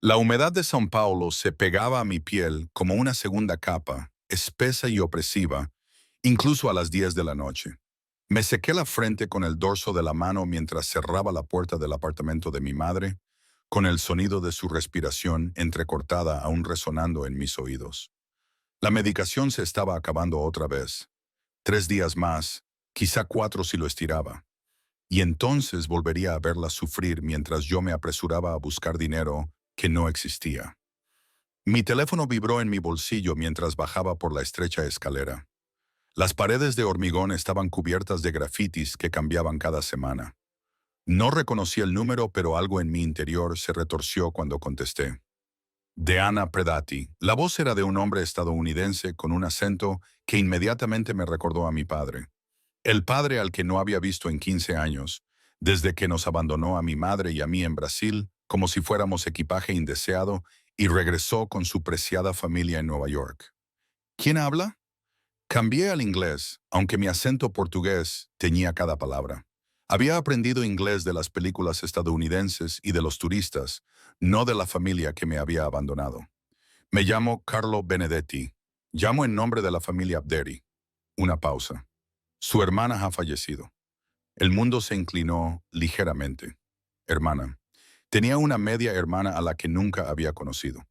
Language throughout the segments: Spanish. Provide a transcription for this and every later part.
La humedad de São Paulo se pegaba a mi piel como una segunda capa, espesa y opresiva, incluso a las 10 de la noche. Me sequé la frente con el dorso de la mano mientras cerraba la puerta del apartamento de mi madre, con el sonido de su respiración entrecortada aún resonando en mis oídos. La medicación se estaba acabando otra vez. 3 días más, quizá 4 si lo estiraba. Y entonces volvería a verla sufrir mientras yo me apresuraba a buscar dinero que no existía. Mi teléfono vibró en mi bolsillo mientras bajaba por la estrecha escalera. Las paredes de hormigón estaban cubiertas de grafitis que cambiaban cada semana. No reconocí el número, pero algo en mi interior se retorció cuando contesté. Deanna Predati. La voz era de un hombre estadounidense con un acento que inmediatamente me recordó a mi padre. El padre al que no había visto en 15 años, desde que nos abandonó a mi madre y a mí en Brasil, como si fuéramos equipaje indeseado, y regresó con su preciada familia en Nueva York. ¿Quién habla? Cambié al inglés, aunque mi acento portugués teñía cada palabra. Había aprendido inglés de las películas estadounidenses y de los turistas, no de la familia que me había abandonado. Me llamo Carlo Benedetti. Llamo en nombre de la familia Abderi. Una pausa. Su hermana ha fallecido. El mundo se inclinó ligeramente. Hermana. Tenía una media hermana a la que nunca había conocido.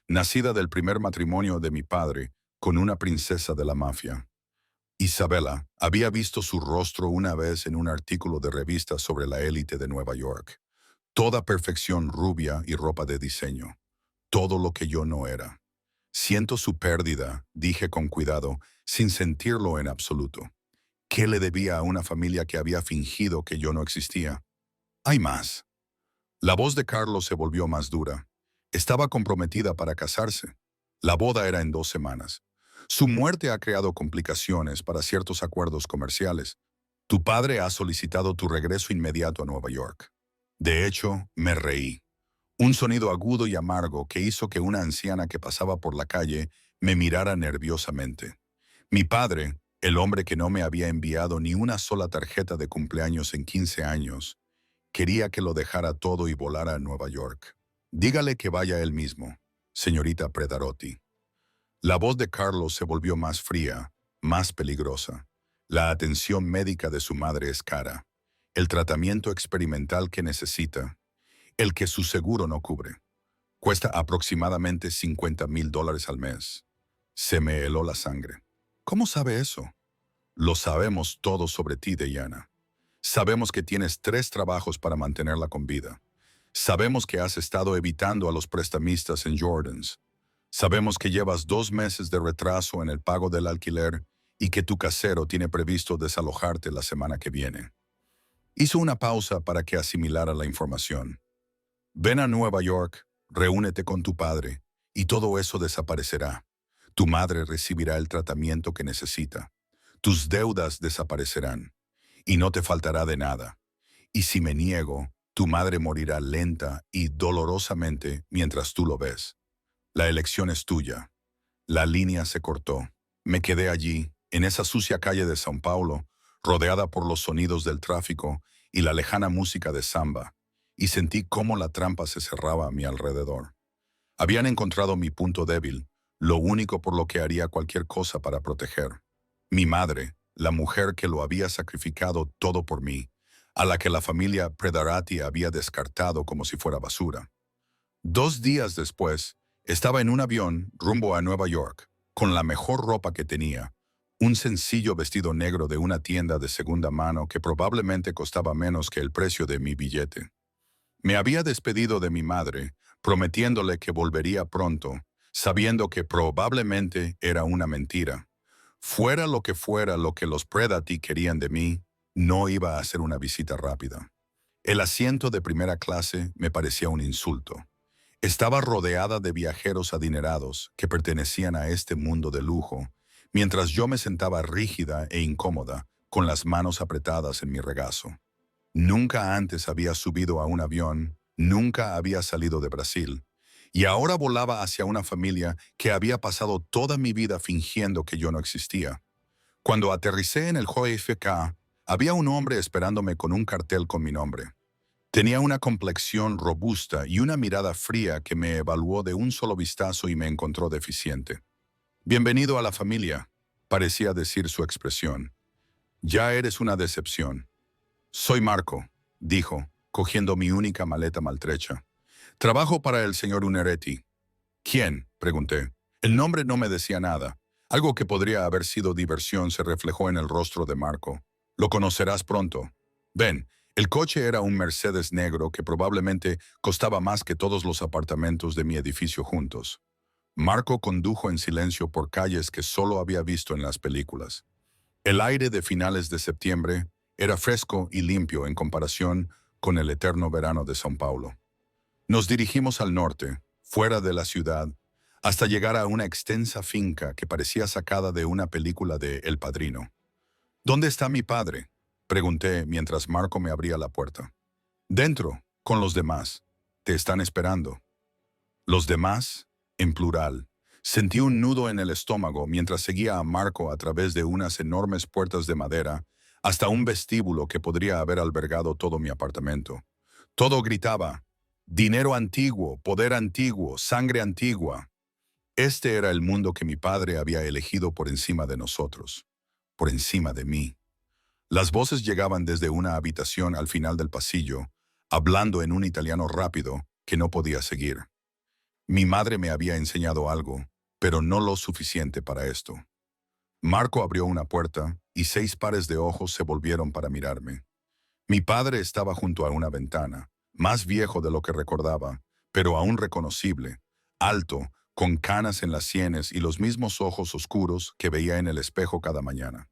Nacida del primer matrimonio de mi padre con una princesa de la mafia. Isabella había visto su rostro una vez en un artículo de revista sobre la élite de Nueva York. Toda perfección rubia y ropa de diseño. Todo lo que yo no era. Siento su pérdida, dije con cuidado, sin sentirlo en absoluto. ¿Qué le debía a una familia que había fingido que yo no existía? Hay más. La voz de Carlos se volvió más dura. Estaba comprometida para casarse. La boda era en 2 semanas. Su muerte ha creado complicaciones para ciertos acuerdos comerciales. Tu padre ha solicitado tu regreso inmediato a Nueva York. De hecho, me reí. Un sonido agudo y amargo que hizo que una anciana que pasaba por la calle me mirara nerviosamente. Mi padre, el hombre que no me había enviado ni una sola tarjeta de cumpleaños en 15 años, quería que lo dejara todo y volara a Nueva York. Dígale que vaya él mismo, señorita Predarotti. La voz de Carlos se volvió más fría, más peligrosa. La atención médica de su madre es cara. El tratamiento experimental que necesita, el que su seguro no cubre, cuesta aproximadamente $50,000 al mes. Se me heló la sangre. ¿Cómo sabe eso? Lo sabemos todo sobre ti, Diana. Sabemos que tienes 3 trabajos para mantenerla con vida. Sabemos que has estado evitando a los prestamistas en Jordans. Sabemos que llevas 2 meses de retraso en el pago del alquiler y que tu casero tiene previsto desalojarte la semana que viene. Hizo una pausa para que asimilara la información. Ven a Nueva York, reúnete con tu padre, y todo eso desaparecerá. Tu madre recibirá el tratamiento que necesita. Tus deudas desaparecerán, y no te faltará de nada. Y si me niego, tu madre morirá lenta y dolorosamente mientras tú lo ves. La elección es tuya. La línea se cortó. Me quedé allí, en esa sucia calle de São Paulo, rodeada por los sonidos del tráfico y la lejana música de samba, y sentí cómo la trampa se cerraba a mi alrededor. Habían encontrado mi punto débil, lo único por lo que haría cualquier cosa para proteger. Mi madre, la mujer que lo había sacrificado todo por mí, a la que la familia Predarati había descartado como si fuera basura. 2 días después, estaba en un avión rumbo a Nueva York, con la mejor ropa que tenía, un sencillo vestido negro de una tienda de segunda mano que probablemente costaba menos que el precio de mi billete. Me había despedido de mi madre, prometiéndole que volvería pronto, sabiendo que probablemente era una mentira. Fuera lo que los Predati querían de mí, no iba a hacer una visita rápida. El asiento de primera clase me parecía un insulto. Estaba rodeada de viajeros adinerados que pertenecían a este mundo de lujo, mientras yo me sentaba rígida e incómoda, con las manos apretadas en mi regazo. Nunca antes había subido a un avión, nunca había salido de Brasil, y ahora volaba hacia una familia que había pasado toda mi vida fingiendo que yo no existía. Cuando aterricé en el JFK, había un hombre esperándome con un cartel con mi nombre. Tenía una complexión robusta y una mirada fría que me evaluó de un solo vistazo y me encontró deficiente. Bienvenido a la familia, parecía decir su expresión. Ya eres una decepción. Soy Marco, dijo, cogiendo mi única maleta maltrecha. Trabajo para el señor Uneretti. ¿Quién?, pregunté. El nombre no me decía nada. Algo que podría haber sido diversión se reflejó en el rostro de Marco. Lo conocerás pronto. Ven, el coche era un Mercedes negro que probablemente costaba más que todos los apartamentos de mi edificio juntos. Marco condujo en silencio por calles que solo había visto en las películas. El aire de finales de septiembre era fresco y limpio en comparación con el eterno verano de São Paulo. Nos dirigimos al norte, fuera de la ciudad, hasta llegar a una extensa finca que parecía sacada de una película de El Padrino. ¿Dónde está mi padre?, pregunté mientras Marco me abría la puerta. Dentro, con los demás. Te están esperando. Los demás, en plural. Sentí un nudo en el estómago mientras seguía a Marco a través de unas enormes puertas de madera hasta un vestíbulo que podría haber albergado todo mi apartamento. Todo gritaba: dinero antiguo, poder antiguo, sangre antigua. Este era el mundo que mi padre había elegido por encima de nosotros, por encima de mí. Las voces llegaban desde una habitación al final del pasillo, hablando en un italiano rápido que no podía seguir. Mi madre me había enseñado algo, pero no lo suficiente para esto. Marco abrió una puerta y 6 pares de ojos se volvieron para mirarme. Mi padre estaba junto a una ventana, más viejo de lo que recordaba, pero aún reconocible, alto, con canas en las sienes y los mismos ojos oscuros que veía en el espejo cada mañana.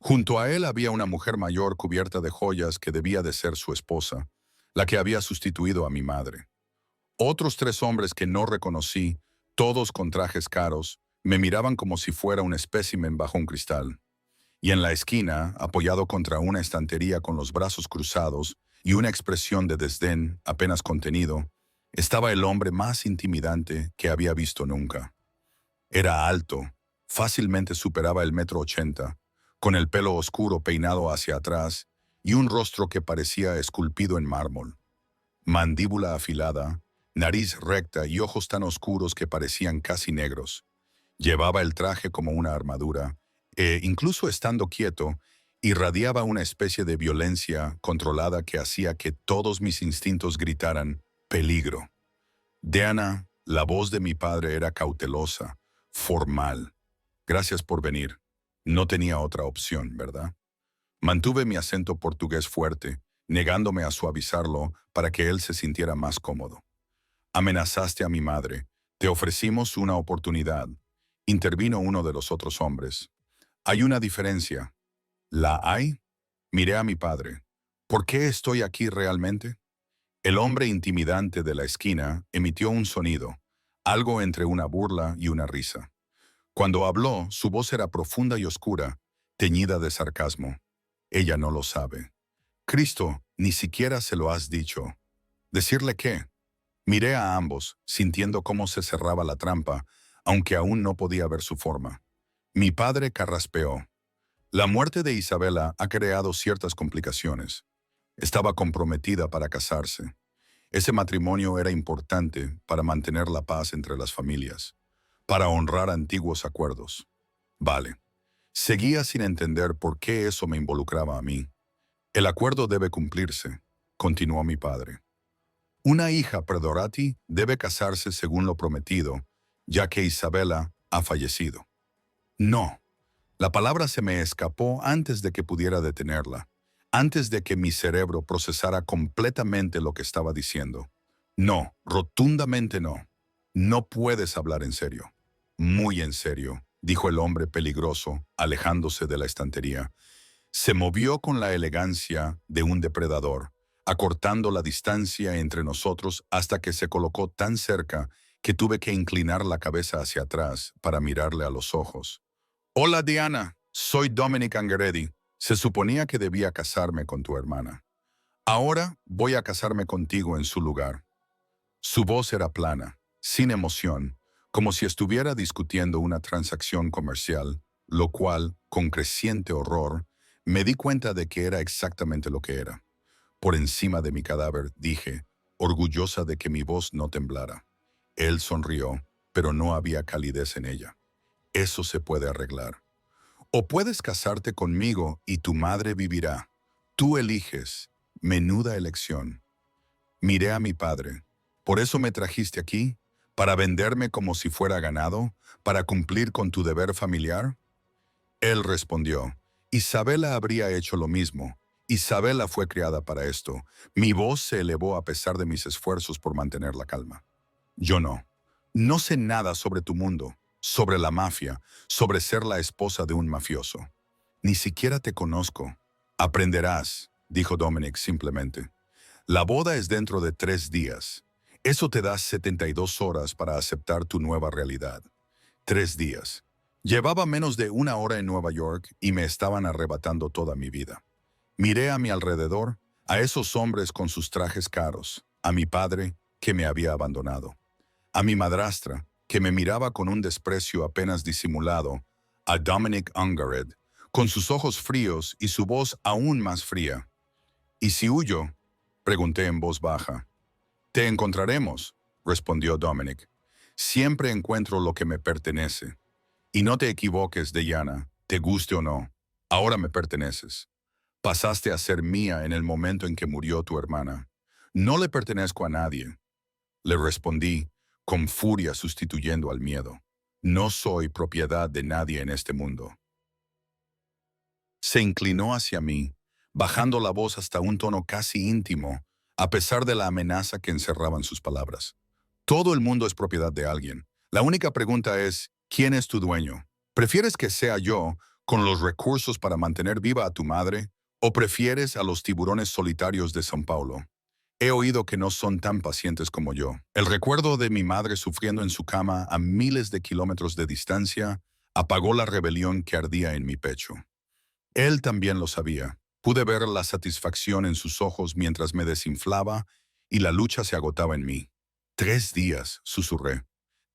Junto a él había una mujer mayor cubierta de joyas que debía de ser su esposa, la que había sustituido a mi madre. Otros 3 hombres que no reconocí, todos con trajes caros, me miraban como si fuera un espécimen bajo un cristal. Y en la esquina, apoyado contra una estantería con los brazos cruzados y una expresión de desdén apenas contenido, estaba el hombre más intimidante que había visto nunca. Era alto, fácilmente superaba el 1,80 m, con el pelo oscuro peinado hacia atrás y un rostro que parecía esculpido en mármol. Mandíbula afilada, nariz recta y ojos tan oscuros que parecían casi negros. Llevaba el traje como una armadura, incluso estando quieto, irradiaba una especie de violencia controlada que hacía que todos mis instintos gritaran «peligro». Diana, la voz de mi padre era cautelosa, formal. «Gracias por venir. No tenía otra opción, ¿verdad?». Mantuve mi acento portugués fuerte, negándome a suavizarlo para que él se sintiera más cómodo. «Amenazaste a mi madre. Te ofrecimos una oportunidad», intervino uno de los otros hombres. «Hay una diferencia». «¿La hay?». Miré a mi padre. «¿Por qué estoy aquí realmente?». El hombre intimidante de la esquina emitió un sonido, algo entre una burla y una risa. Cuando habló, su voz era profunda y oscura, teñida de sarcasmo. «Ella no lo sabe». «Cristo, ni siquiera se lo has dicho». «¿Decirle qué?». Miré a ambos, sintiendo cómo se cerraba la trampa, aunque aún no podía ver su forma. Mi padre carraspeó. «La muerte de Isabela ha creado ciertas complicaciones. Estaba comprometida para casarse. Ese matrimonio era importante para mantener la paz entre las familias, para honrar antiguos acuerdos». «Vale». Seguía sin entender por qué eso me involucraba a mí. «El acuerdo debe cumplirse», continuó mi padre. «Una hija Predorati debe casarse según lo prometido, ya que Isabela ha fallecido». «No». La palabra se me escapó antes de que pudiera detenerla, antes de que mi cerebro procesara completamente lo que estaba diciendo. «No, rotundamente no. No puedes hablar en serio». «Muy en serio», dijo el hombre peligroso, alejándose de la estantería. Se movió con la elegancia de un depredador, acortando la distancia entre nosotros hasta que se colocó tan cerca que tuve que inclinar la cabeza hacia atrás para mirarle a los ojos. «Hola, Diana, soy Dominic Angeretti. Se suponía que debía casarme con tu hermana. Ahora voy a casarme contigo en su lugar». Su voz era plana, sin emoción, como si estuviera discutiendo una transacción comercial, lo cual, con creciente horror, me di cuenta de que era exactamente lo que era. por encima de mi cadáver, dije, orgullosa de que mi voz no temblara. Él sonrió, pero no había calidez en ella. Eso se puede arreglar. O puedes casarte conmigo y tu madre vivirá. Tú eliges. Menuda elección. Miré a mi padre. ¿Por eso me trajiste aquí? ¿Para venderme como si fuera ganado? ¿Para cumplir con tu deber familiar? Él respondió, Isabela habría hecho lo mismo. Isabela fue criada para esto. Mi voz se elevó a pesar de mis esfuerzos por mantener la calma. Yo no. No sé nada sobre tu mundo, sobre la mafia, sobre ser la esposa de un mafioso. Ni siquiera te conozco. Aprenderás, dijo Dominic simplemente. La boda es dentro de 3 días. Eso te da 72 horas para aceptar tu nueva realidad. 3 días. Llevaba menos de 1 hora en Nueva York y me estaban arrebatando toda mi vida. Miré a mi alrededor, a esos hombres con sus trajes caros, a mi padre, que me había abandonado, a mi madrastra, que me miraba con un desprecio apenas disimulado, a Dominic Ungared, con sus ojos fríos y su voz aún más fría. ¿Y si huyo? Pregunté en voz baja. Te encontraremos, respondió Dominic. Siempre encuentro lo que me pertenece. Y no te equivoques, Diana, te guste o no. Ahora me perteneces. Pasaste a ser mía en el momento en que murió tu hermana. No le pertenezco a nadie. Le respondí, con furia sustituyendo al miedo. No soy propiedad de nadie en este mundo. Se inclinó hacia mí, bajando la voz hasta un tono casi íntimo, a pesar de la amenaza que encerraban sus palabras. Todo el mundo es propiedad de alguien. La única pregunta es, ¿quién es tu dueño? ¿Prefieres que sea yo, con los recursos para mantener viva a tu madre, o prefieres a los tiburones solitarios de São Paulo? He oído que no son tan pacientes como yo. El recuerdo de mi madre sufriendo en su cama a miles de kilómetros de distancia apagó la rebelión que ardía en mi pecho. Él también lo sabía. Pude ver la satisfacción en sus ojos mientras me desinflaba y la lucha se agotaba en mí. 3 días, susurré.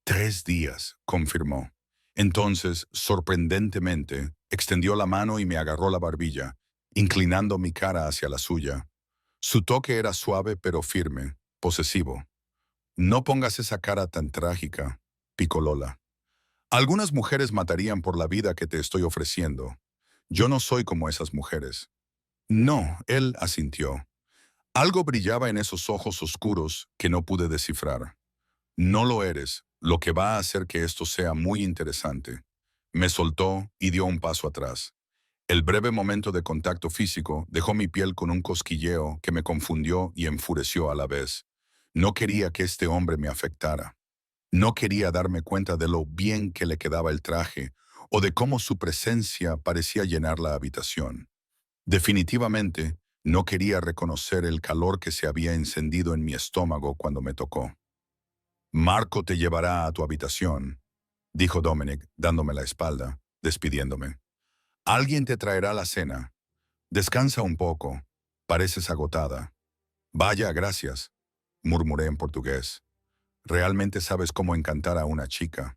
3 días, confirmó. Entonces, sorprendentemente, extendió la mano y me agarró la barbilla, inclinando mi cara hacia la suya. Su toque era suave pero firme, posesivo. No pongas esa cara tan trágica, picó Lola. Algunas mujeres matarían por la vida que te estoy ofreciendo. Yo no soy como esas mujeres. No, él asintió. Algo brillaba en esos ojos oscuros que no pude descifrar. No lo eres, lo que va a hacer que esto sea muy interesante. Me soltó y dio un paso atrás. El breve momento de contacto físico dejó mi piel con un cosquilleo que me confundió y enfureció a la vez. No quería que este hombre me afectara. No quería darme cuenta de lo bien que le quedaba el traje o de cómo su presencia parecía llenar la habitación. Definitivamente, no quería reconocer el calor que se había encendido en mi estómago cuando me tocó. Marco te llevará a tu habitación, dijo Dominic, dándome la espalda, despidiéndome. Alguien te traerá la cena. Descansa un poco. Pareces agotada. Vaya, gracias, murmuré en portugués. Realmente sabes cómo encantar a una chica.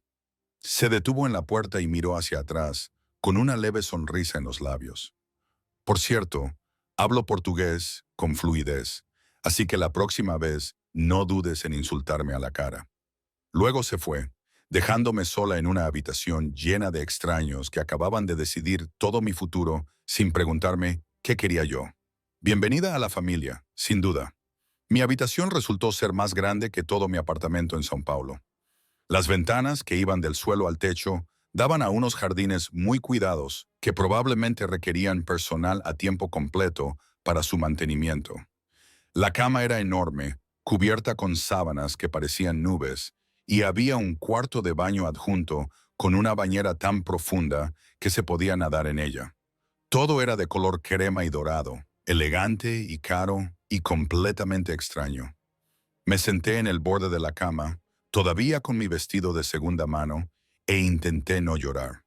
Se detuvo en la puerta y miró hacia atrás, con una leve sonrisa en los labios. Por cierto, hablo portugués con fluidez, así que la próxima vez no dudes en insultarme a la cara. Luego se fue, dejándome sola en una habitación llena de extraños que acababan de decidir todo mi futuro sin preguntarme qué quería yo. Bienvenida a la familia, sin duda. Mi habitación resultó ser más grande que todo mi apartamento en São Paulo. Las ventanas, que iban del suelo al techo, daban a unos jardines muy cuidados que probablemente requerían personal a tiempo completo para su mantenimiento. La cama era enorme, cubierta con sábanas que parecían nubes, y había un cuarto de baño adjunto con una bañera tan profunda que se podía nadar en ella. Todo era de color crema y dorado, elegante y caro y completamente extraño. Me senté en el borde de la cama, todavía con mi vestido de segunda mano, e intenté no llorar.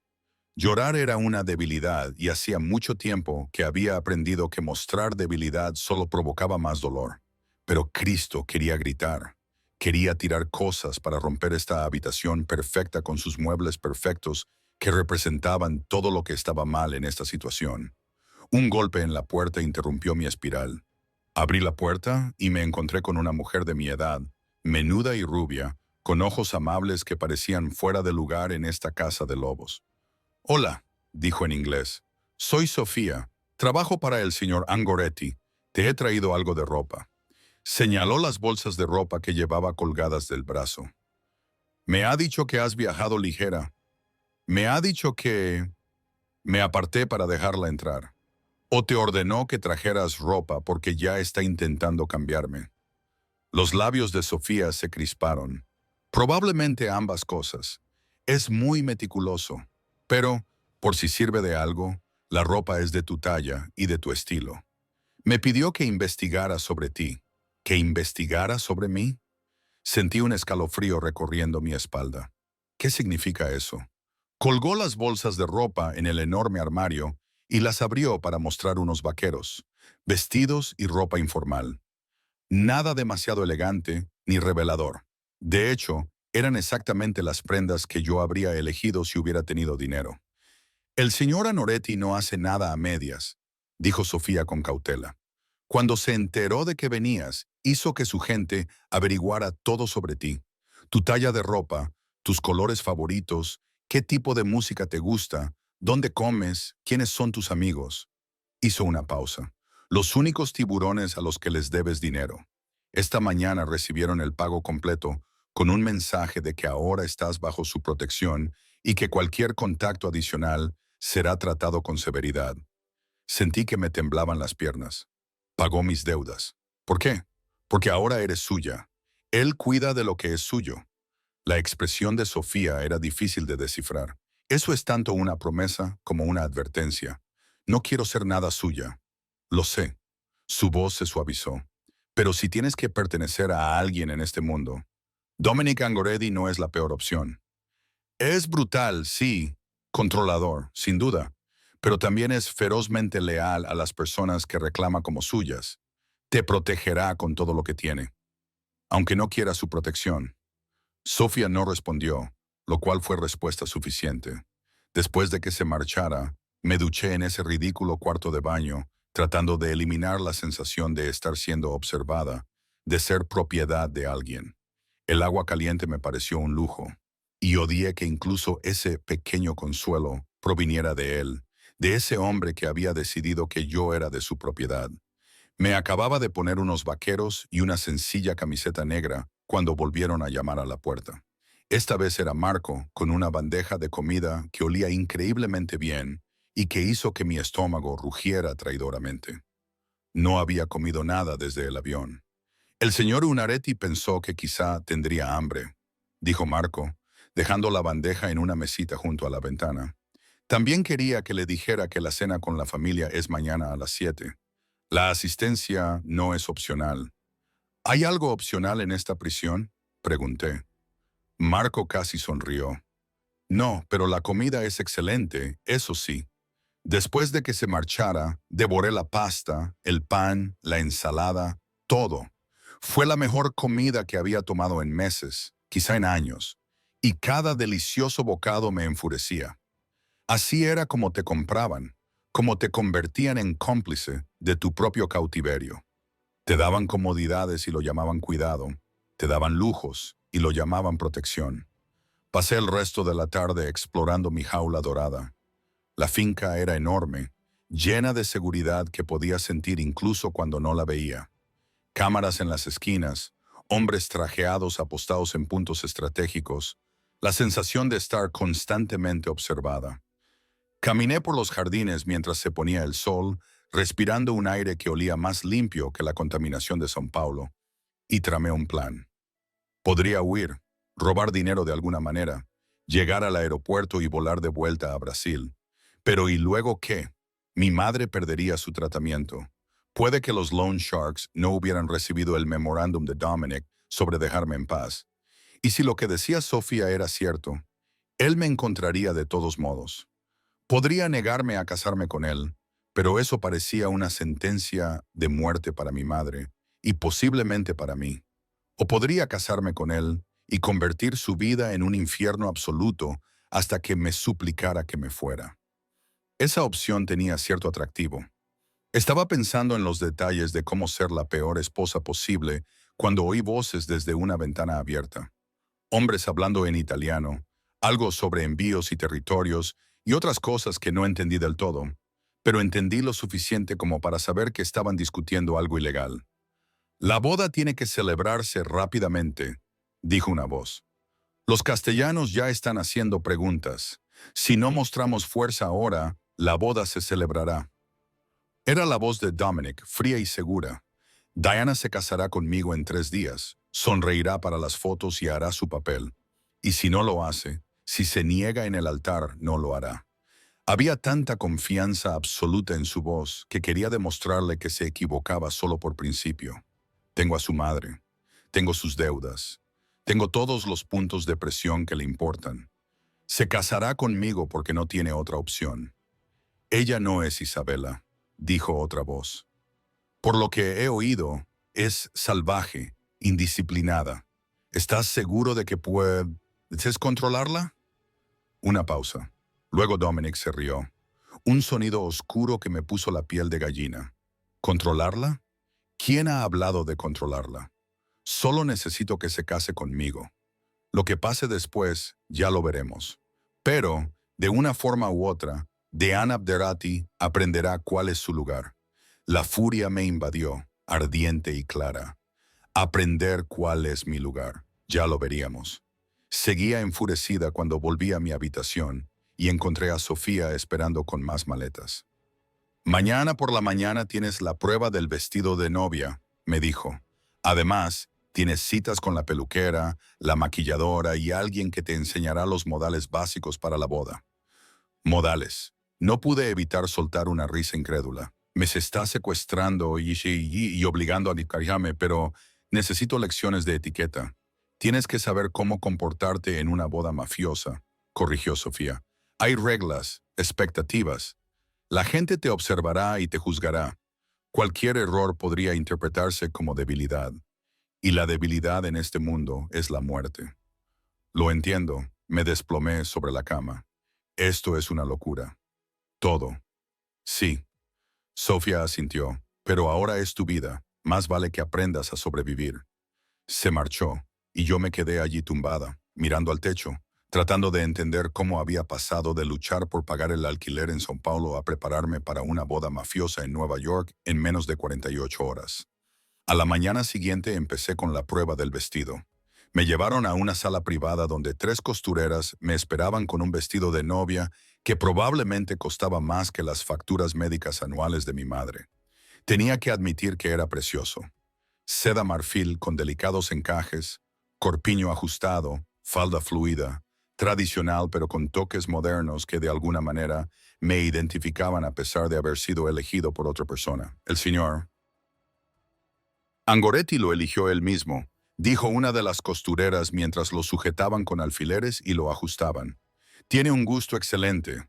Llorar era una debilidad y hacía mucho tiempo que había aprendido que mostrar debilidad solo provocaba más dolor. Pero Cristo quería gritar. Quería tirar cosas para romper esta habitación perfecta con sus muebles perfectos que representaban todo lo que estaba mal en esta situación. Un golpe en la puerta interrumpió mi espiral. Abrí la puerta y me encontré con una mujer de mi edad, menuda y rubia, con ojos amables que parecían fuera de lugar en esta casa de lobos. Hola, dijo en inglés. Soy Sofía. Trabajo para el señor Angoretti. Te he traído algo de ropa. Señaló las bolsas de ropa que llevaba colgadas del brazo. Me ha dicho que has viajado ligera. Me ha dicho que... Me aparté para dejarla entrar. O te ordenó que trajeras ropa porque ya está intentando cambiarme. Los labios de Sofía se crisparon. Probablemente ambas cosas. Es muy meticuloso. Pero, por si sirve de algo, la ropa es de tu talla y de tu estilo. Me pidió que investigara sobre ti. ¿Que investigara sobre mí? Sentí un escalofrío recorriendo mi espalda. ¿Qué significa eso? Colgó las bolsas de ropa en el enorme armario y las abrió para mostrar unos vaqueros, vestidos y ropa informal. Nada demasiado elegante ni revelador. De hecho, eran exactamente las prendas que yo habría elegido si hubiera tenido dinero. El señor Anoretti no hace nada a medias, dijo Sofía con cautela. Cuando se enteró de que venías, hizo que su gente averiguara todo sobre ti. Tu talla de ropa, tus colores favoritos, qué tipo de música te gusta, dónde comes, quiénes son tus amigos. Hizo una pausa. Los únicos tiburones a los que les debes dinero. Esta mañana recibieron el pago completo con un mensaje de que ahora estás bajo su protección y que cualquier contacto adicional será tratado con severidad. Sentí que me temblaban las piernas. Pagó mis deudas. ¿Por qué? Porque ahora eres suya. Él cuida de lo que es suyo. La expresión de Sofía era difícil de descifrar. Eso es tanto una promesa como una advertencia. No quiero ser nada suya. Lo sé. Su voz se suavizó. Pero si tienes que pertenecer a alguien en este mundo, Dominic Angoretti no es la peor opción. Es brutal, sí, controlador, sin duda, pero también es ferozmente leal a las personas que reclama como suyas. Te protegerá con todo lo que tiene, aunque no quiera su protección. Sofía no respondió, lo cual fue respuesta suficiente. Después de que se marchara, me duché en ese ridículo cuarto de baño, tratando de eliminar la sensación de estar siendo observada, de ser propiedad de alguien. El agua caliente me pareció un lujo, y odié que incluso ese pequeño consuelo proviniera de él, de ese hombre que había decidido que yo era de su propiedad. Me acababa de poner unos vaqueros y una sencilla camiseta negra cuando volvieron a llamar a la puerta. Esta vez era Marco, con una bandeja de comida que olía increíblemente bien y que hizo que mi estómago rugiera traidoramente. No había comido nada desde el avión. El señor Unaretti pensó que quizá tendría hambre, dijo Marco, dejando la bandeja en una mesita junto a la ventana. También quería que le dijera que la cena con la familia es mañana a las 7. La asistencia no es opcional. ¿Hay algo opcional en esta prisión? Pregunté. Marco casi sonrió. No, pero la comida es excelente, eso sí. Después de que se marchara, devoré la pasta, el pan, la ensalada, todo. Fue la mejor comida que había tomado en meses, quizá en años, y cada delicioso bocado me enfurecía. Así era como te compraban, como te convertían en cómplice de tu propio cautiverio. Te daban comodidades y lo llamaban cuidado, te daban lujos y lo llamaban protección. Pasé el resto de la tarde explorando mi jaula dorada. La finca era enorme, llena de seguridad que podía sentir incluso cuando no la veía. Cámaras en las esquinas, hombres trajeados apostados en puntos estratégicos, la sensación de estar constantemente observada. Caminé por los jardines mientras se ponía el sol, respirando un aire que olía más limpio que la contaminación de São Paulo, y tramé un plan. Podría huir, robar dinero de alguna manera, llegar al aeropuerto y volar de vuelta a Brasil. Pero ¿y luego qué? Mi madre perdería su tratamiento. Puede que los Loan Sharks no hubieran recibido el memorándum de Dominic sobre dejarme en paz. Y si lo que decía Sofía era cierto, él me encontraría de todos modos. Podría negarme a casarme con él, pero eso parecía una sentencia de muerte para mi madre y posiblemente para mí. O podría casarme con él y convertir su vida en un infierno absoluto hasta que me suplicara que me fuera. Esa opción tenía cierto atractivo. Estaba pensando en los detalles de cómo ser la peor esposa posible cuando oí voces desde una ventana abierta. Hombres hablando en italiano, algo sobre envíos y territorios y otras cosas que no entendí del todo, pero entendí lo suficiente como para saber que estaban discutiendo algo ilegal. La boda tiene que celebrarse rápidamente, dijo una voz. Los castellanos ya están haciendo preguntas. Si no mostramos fuerza ahora, la boda se celebrará. Era la voz de Dominic, fría y segura. Diana se casará conmigo en 3 días, sonreirá para las fotos y hará su papel. Y si no lo hace, si se niega en el altar, no lo hará. Había tanta confianza absoluta en su voz que quería demostrarle que se equivocaba solo por principio. Tengo a su madre, tengo sus deudas, tengo todos los puntos de presión que le importan. Se casará conmigo porque no tiene otra opción. Ella no es Isabela, dijo otra voz. Por lo que he oído, es salvaje, indisciplinada. ¿Estás seguro de que puedes controlarla? Una pausa. Luego Dominic se rió. Un sonido oscuro que me puso la piel de gallina. ¿Controlarla? ¿Quién ha hablado de controlarla? Solo necesito que se case conmigo. Lo que pase después, ya lo veremos. Pero, de una forma u otra, Dean Abderati aprenderá cuál es su lugar. La furia me invadió, ardiente y clara. Aprender cuál es mi lugar. Ya lo veríamos. Seguía enfurecida cuando volví a mi habitación y encontré a Sofía esperando con más maletas. Mañana por la mañana tienes la prueba del vestido de novia, me dijo. Además, tienes citas con la peluquera, la maquilladora y alguien que te enseñará los modales básicos para la boda. Modales. No pude evitar soltar una risa incrédula. Me se está secuestrando y obligando a dedicarme, pero necesito lecciones de etiqueta. Tienes que saber cómo comportarte en una boda mafiosa, corrigió Sofía. Hay reglas, expectativas. La gente te observará y te juzgará. Cualquier error podría interpretarse como debilidad. Y la debilidad en este mundo es la muerte. Lo entiendo, me desplomé sobre la cama. Esto es una locura. Todo. Sí. Sofía asintió, pero ahora es tu vida. Más vale que aprendas a sobrevivir. Se marchó, y yo me quedé allí tumbada, mirando al techo, tratando de entender cómo había pasado de luchar por pagar el alquiler en São Paulo a prepararme para una boda mafiosa en Nueva York en menos de 48 horas. A la mañana siguiente empecé con la prueba del vestido. Me llevaron a una sala privada donde 3 costureras me esperaban con un vestido de novia que probablemente costaba más que las facturas médicas anuales de mi madre. Tenía que admitir que era precioso. Seda marfil con delicados encajes, corpiño ajustado, falda fluida, tradicional pero con toques modernos que de alguna manera me identificaban a pesar de haber sido elegido por otra persona. El señor Angoretti lo eligió él mismo, dijo una de las costureras mientras lo sujetaban con alfileres y lo ajustaban. Tiene un gusto excelente.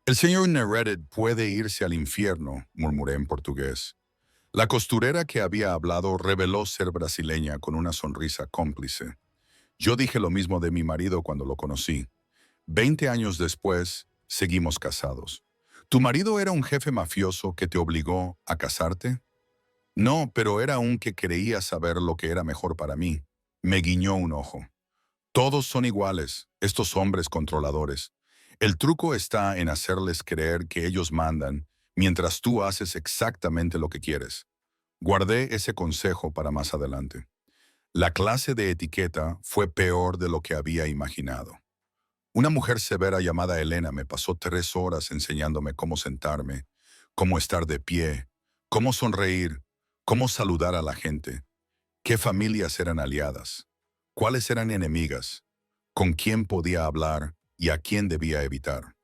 El señor Nereted puede irse al infierno, murmuré en portugués. La costurera que había hablado reveló ser brasileña con una sonrisa cómplice. Yo dije lo mismo de mi marido cuando lo conocí. 20 años después, seguimos casados. ¿Tu marido era un jefe mafioso que te obligó a casarte? No, pero era un que creía saber lo que era mejor para mí. Me guiñó un ojo. Todos son iguales, estos hombres controladores. El truco está en hacerles creer que ellos mandan, mientras tú haces exactamente lo que quieres. Guardé ese consejo para más adelante. La clase de etiqueta fue peor de lo que había imaginado. Una mujer severa llamada Elena me pasó 3 horas enseñándome cómo sentarme, cómo estar de pie, cómo sonreír, cómo saludar a la gente, qué familias eran aliadas, cuáles eran enemigas, con quién podía hablar y a quién debía evitar.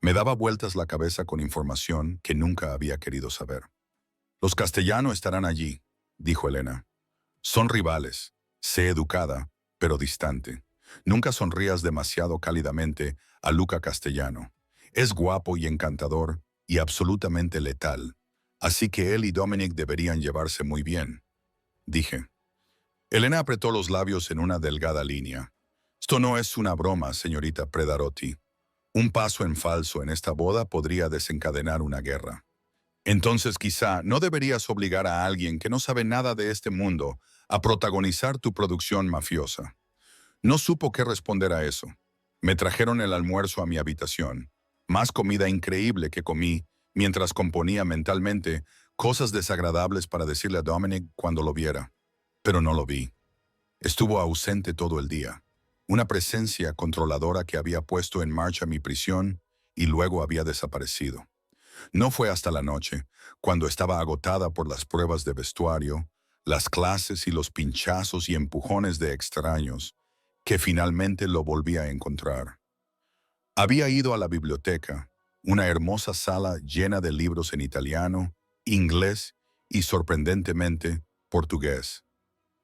Me daba vueltas la cabeza con información que nunca había querido saber. Los castellanos estarán allí, dijo Elena. Son rivales. Sé educada, pero distante. Nunca sonrías demasiado cálidamente a Luca Castellano. Es guapo y encantador y absolutamente letal. Así que él y Dominic deberían llevarse muy bien, dije. Elena apretó los labios en una delgada línea. Esto no es una broma, señorita Predarotti. Un paso en falso en esta boda podría desencadenar una guerra. Entonces quizá no deberías obligar a alguien que no sabe nada de este mundo a protagonizar tu producción mafiosa. No supo qué responder a eso. Me trajeron el almuerzo a mi habitación. Más comida increíble que comí mientras componía mentalmente cosas desagradables para decirle a Dominic cuando lo viera. Pero no lo vi. Estuvo ausente todo el día. Una presencia controladora que había puesto en marcha mi prisión y luego había desaparecido. No fue hasta la noche, cuando estaba agotada por las pruebas de vestuario, las clases y los pinchazos y empujones de extraños, que finalmente lo volví a encontrar. Había ido a la biblioteca, una hermosa sala llena de libros en italiano, inglés y, sorprendentemente, portugués.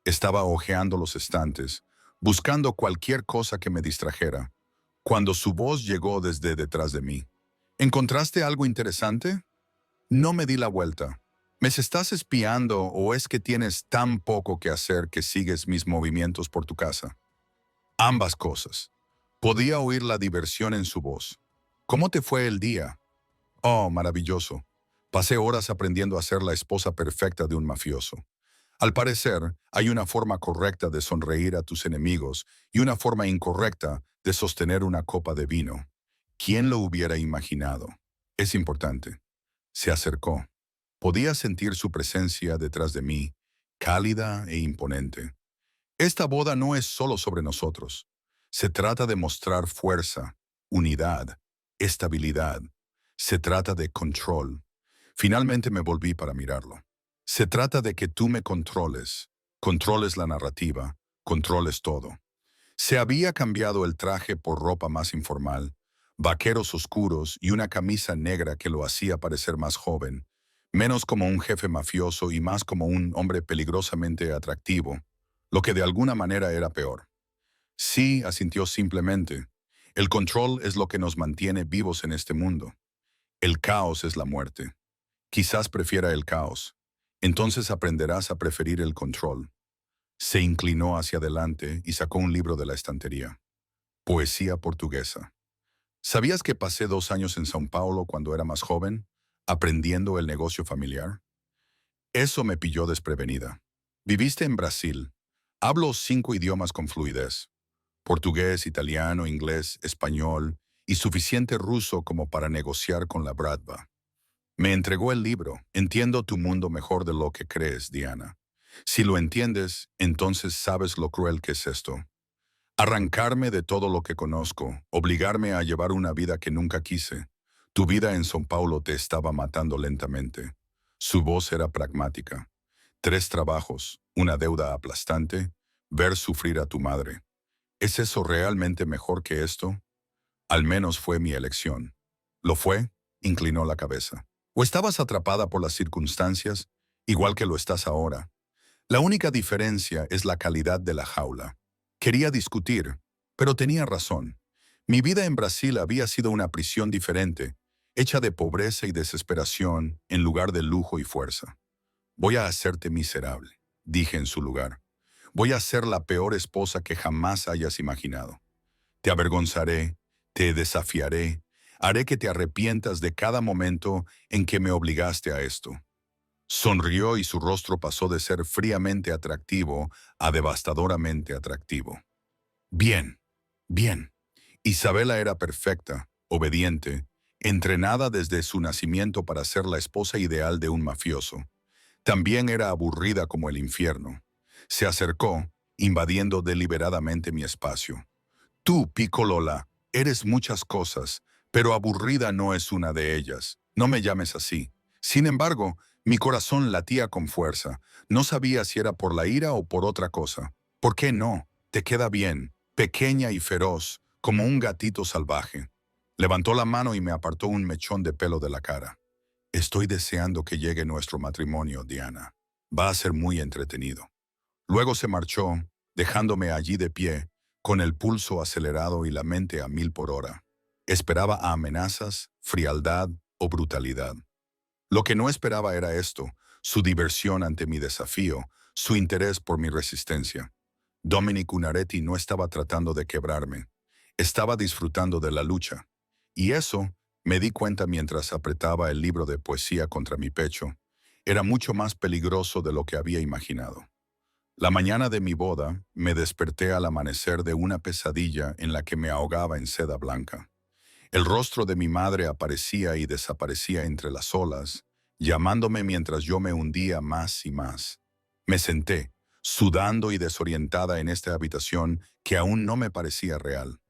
Estaba hojeando los estantes, buscando cualquier cosa que me distrajera, cuando su voz llegó desde detrás de mí. ¿Encontraste algo interesante? No me di la vuelta. ¿Me estás espiando o es que tienes tan poco que hacer que sigues mis movimientos por tu casa? Ambas cosas. Podía oír la diversión en su voz. ¿Cómo te fue el día? Oh, maravilloso. Pasé horas aprendiendo a ser la esposa perfecta de un mafioso. Al parecer, hay una forma correcta de sonreír a tus enemigos y una forma incorrecta de sostener una copa de vino. ¿Quién lo hubiera imaginado? Es importante. Se acercó. Podía sentir su presencia detrás de mí, cálida e imponente. Esta boda no es solo sobre nosotros. Se trata de mostrar fuerza, unidad, estabilidad. Se trata de control. Finalmente me volví para mirarlo. Se trata de que tú me controles la narrativa, controles todo. Se había cambiado el traje por ropa más informal, vaqueros oscuros y una camisa negra que lo hacía parecer más joven, menos como un jefe mafioso y más como un hombre peligrosamente atractivo, lo que de alguna manera era peor. Sí, asintió simplemente. El control es lo que nos mantiene vivos en este mundo. El caos es la muerte. Quizás prefiera el caos. Entonces aprenderás a preferir el control. Se inclinó hacia adelante y sacó un libro de la estantería. Poesía portuguesa. ¿Sabías que pasé 2 años en São Paulo cuando era más joven, aprendiendo el negocio familiar? Eso me pilló desprevenida. Viviste en Brasil. Hablo 5 idiomas con fluidez. Portugués, italiano, inglés, español y suficiente ruso como para negociar con la Bratva. Me entregó el libro. Entiendo tu mundo mejor de lo que crees, Diana. Si lo entiendes, entonces sabes lo cruel que es esto. Arrancarme de todo lo que conozco, obligarme a llevar una vida que nunca quise. Tu vida en São Paulo te estaba matando lentamente. Su voz era pragmática. 3 trabajos, una deuda aplastante, ver sufrir a tu madre. ¿Es eso realmente mejor que esto? Al menos fue mi elección. ¿Lo fue? Inclinó la cabeza. ¿O estabas atrapada por las circunstancias, igual que lo estás ahora? La única diferencia es la calidad de la jaula. Quería discutir, pero tenía razón. Mi vida en Brasil había sido una prisión diferente, hecha de pobreza y desesperación en lugar de lujo y fuerza. Voy a hacerte miserable, dije en su lugar. Voy a ser la peor esposa que jamás hayas imaginado. Te avergonzaré, te desafiaré, haré que te arrepientas de cada momento en que me obligaste a esto. Sonrió y su rostro pasó de ser fríamente atractivo a devastadoramente atractivo. Bien, bien. Isabela era perfecta, obediente, entrenada desde su nacimiento para ser la esposa ideal de un mafioso. También era aburrida como el infierno. Se acercó, invadiendo deliberadamente mi espacio. Tú, Picolola, eres muchas cosas, pero aburrida no es una de ellas. No me llames así. Sin embargo, mi corazón latía con fuerza. No sabía si era por la ira o por otra cosa. ¿Por qué no? Te queda bien, pequeña y feroz, como un gatito salvaje. Levantó la mano y me apartó un mechón de pelo de la cara. Estoy deseando que llegue nuestro matrimonio, Diana. Va a ser muy entretenido. Luego se marchó, dejándome allí de pie, con el pulso acelerado y la mente a 1000 por hora. Esperaba a amenazas, frialdad o brutalidad. Lo que no esperaba era esto, su diversión ante mi desafío, su interés por mi resistencia. Dominic Ungaretti no estaba tratando de quebrarme. Estaba disfrutando de la lucha. Y eso Me di cuenta mientras apretaba el libro de poesía contra mi pecho. Era mucho más peligroso de lo que había imaginado. La mañana de mi boda, me desperté al amanecer de una pesadilla en la que me ahogaba en seda blanca. El rostro de mi madre aparecía y desaparecía entre las olas, llamándome mientras yo me hundía más y más. Me senté, sudando y desorientada en esta habitación que aún no me parecía real.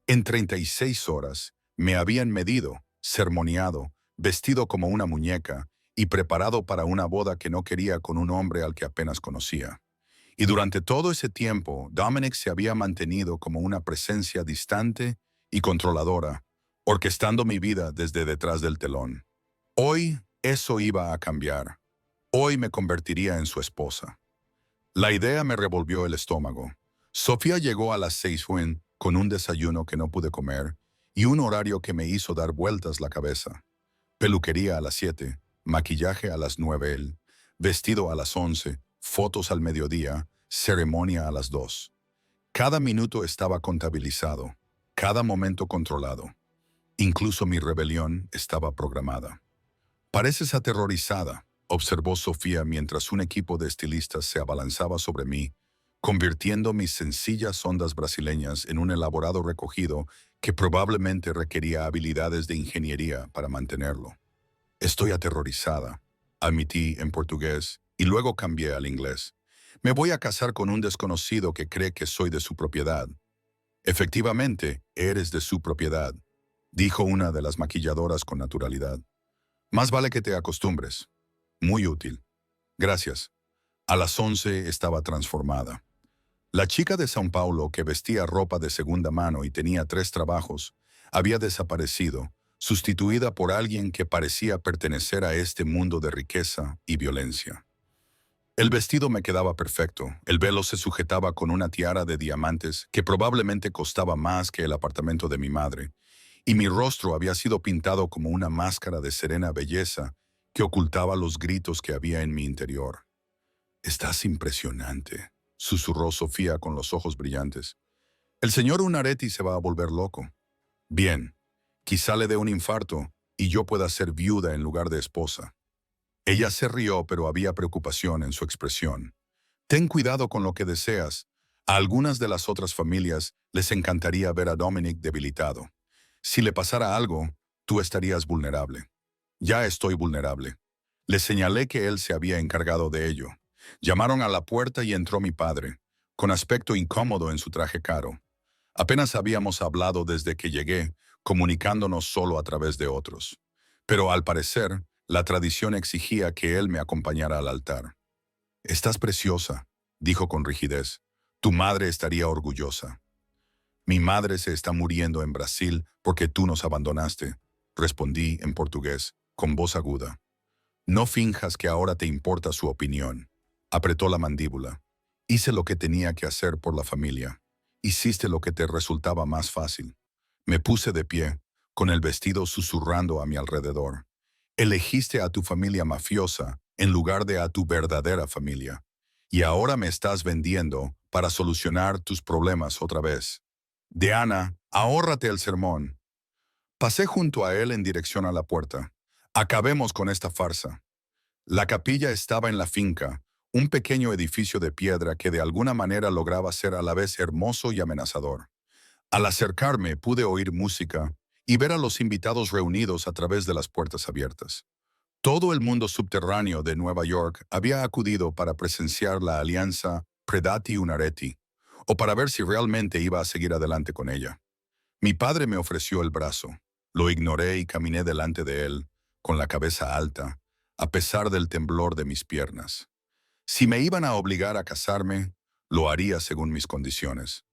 En 36 horas me habían medido, sermoneado, vestido como una muñeca y preparado para una boda que no quería con un hombre al que apenas conocía. Y durante todo ese tiempo, Dominic se había mantenido como una presencia distante y controladora, orquestando mi vida desde detrás del telón. Hoy eso iba a cambiar. Hoy me convertiría en su esposa. La idea me revolvió el estómago. Sofía llegó a las 6 con un desayuno que no pude comer y un horario que me hizo dar vueltas la cabeza. Peluquería a las 7, maquillaje a las 9, vestido a las 11, fotos al mediodía, ceremonia a las 2. Cada minuto estaba contabilizado, cada momento controlado. Incluso mi rebelión estaba programada. Pareces aterrorizada, observó Sofía mientras un equipo de estilistas se abalanzaba sobre mí, convirtiendo mis sencillas ondas brasileñas en un elaborado recogido que probablemente requería habilidades de ingeniería para mantenerlo. Estoy aterrorizada, admití en portugués y luego cambié al inglés. Me voy a casar con un desconocido que cree que soy de su propiedad. Efectivamente, eres de su propiedad, dijo una de las maquilladoras con naturalidad. Más vale que te acostumbres. Muy útil. Gracias. A las 11 estaba transformada. La chica de São Paulo que vestía ropa de segunda mano y tenía 3 trabajos, había desaparecido, sustituida por alguien que parecía pertenecer a este mundo de riqueza y violencia. El vestido me quedaba perfecto, el velo se sujetaba con una tiara de diamantes que probablemente costaba más que el apartamento de mi madre, y mi rostro había sido pintado como una máscara de serena belleza que ocultaba los gritos que había en mi interior. «Estás impresionante», susurró Sofía con los ojos brillantes. «El señor Unareti se va a volver loco». «Bien, quizá le dé un infarto y yo pueda ser viuda en lugar de esposa». Ella se rió, pero había preocupación en su expresión. «Ten cuidado con lo que deseas. A algunas de las otras familias les encantaría ver a Dominic debilitado. Si le pasara algo, tú estarías vulnerable». «Ya estoy vulnerable». Le señalé que él se había encargado de ello. Llamaron a la puerta y entró mi padre, con aspecto incómodo en su traje caro. Apenas habíamos hablado desde que llegué, comunicándonos solo a través de otros. Pero al parecer, la tradición exigía que él me acompañara al altar. «Estás preciosa», dijo con rigidez. «Tu madre estaría orgullosa». «Mi madre se está muriendo en Brasil porque tú nos abandonaste», respondí en portugués, con voz aguda. «No finjas que ahora te importa su opinión». Apretó la mandíbula. «Hice lo que tenía que hacer por la familia. Hiciste lo que te resultaba más fácil». Me puse de pie, con el vestido susurrando a mi alrededor. «Elegiste a tu familia mafiosa en lugar de a tu verdadera familia. Y ahora me estás vendiendo para solucionar tus problemas otra vez. Diana, ahórrate el sermón». Pasé junto a él en dirección a la puerta. «Acabemos con esta farsa». La capilla estaba en la finca, un pequeño edificio de piedra que de alguna manera lograba ser a la vez hermoso y amenazador. Al acercarme pude oír música y ver a los invitados reunidos a través de las puertas abiertas. Todo el mundo subterráneo de Nueva York había acudido para presenciar la alianza Predati-Unareti, o para ver si realmente iba a seguir adelante con ella. Mi padre me ofreció el brazo. Lo ignoré y caminé delante de él, con la cabeza alta, a pesar del temblor de mis piernas. Si me iban a obligar a casarme, lo haría según mis condiciones.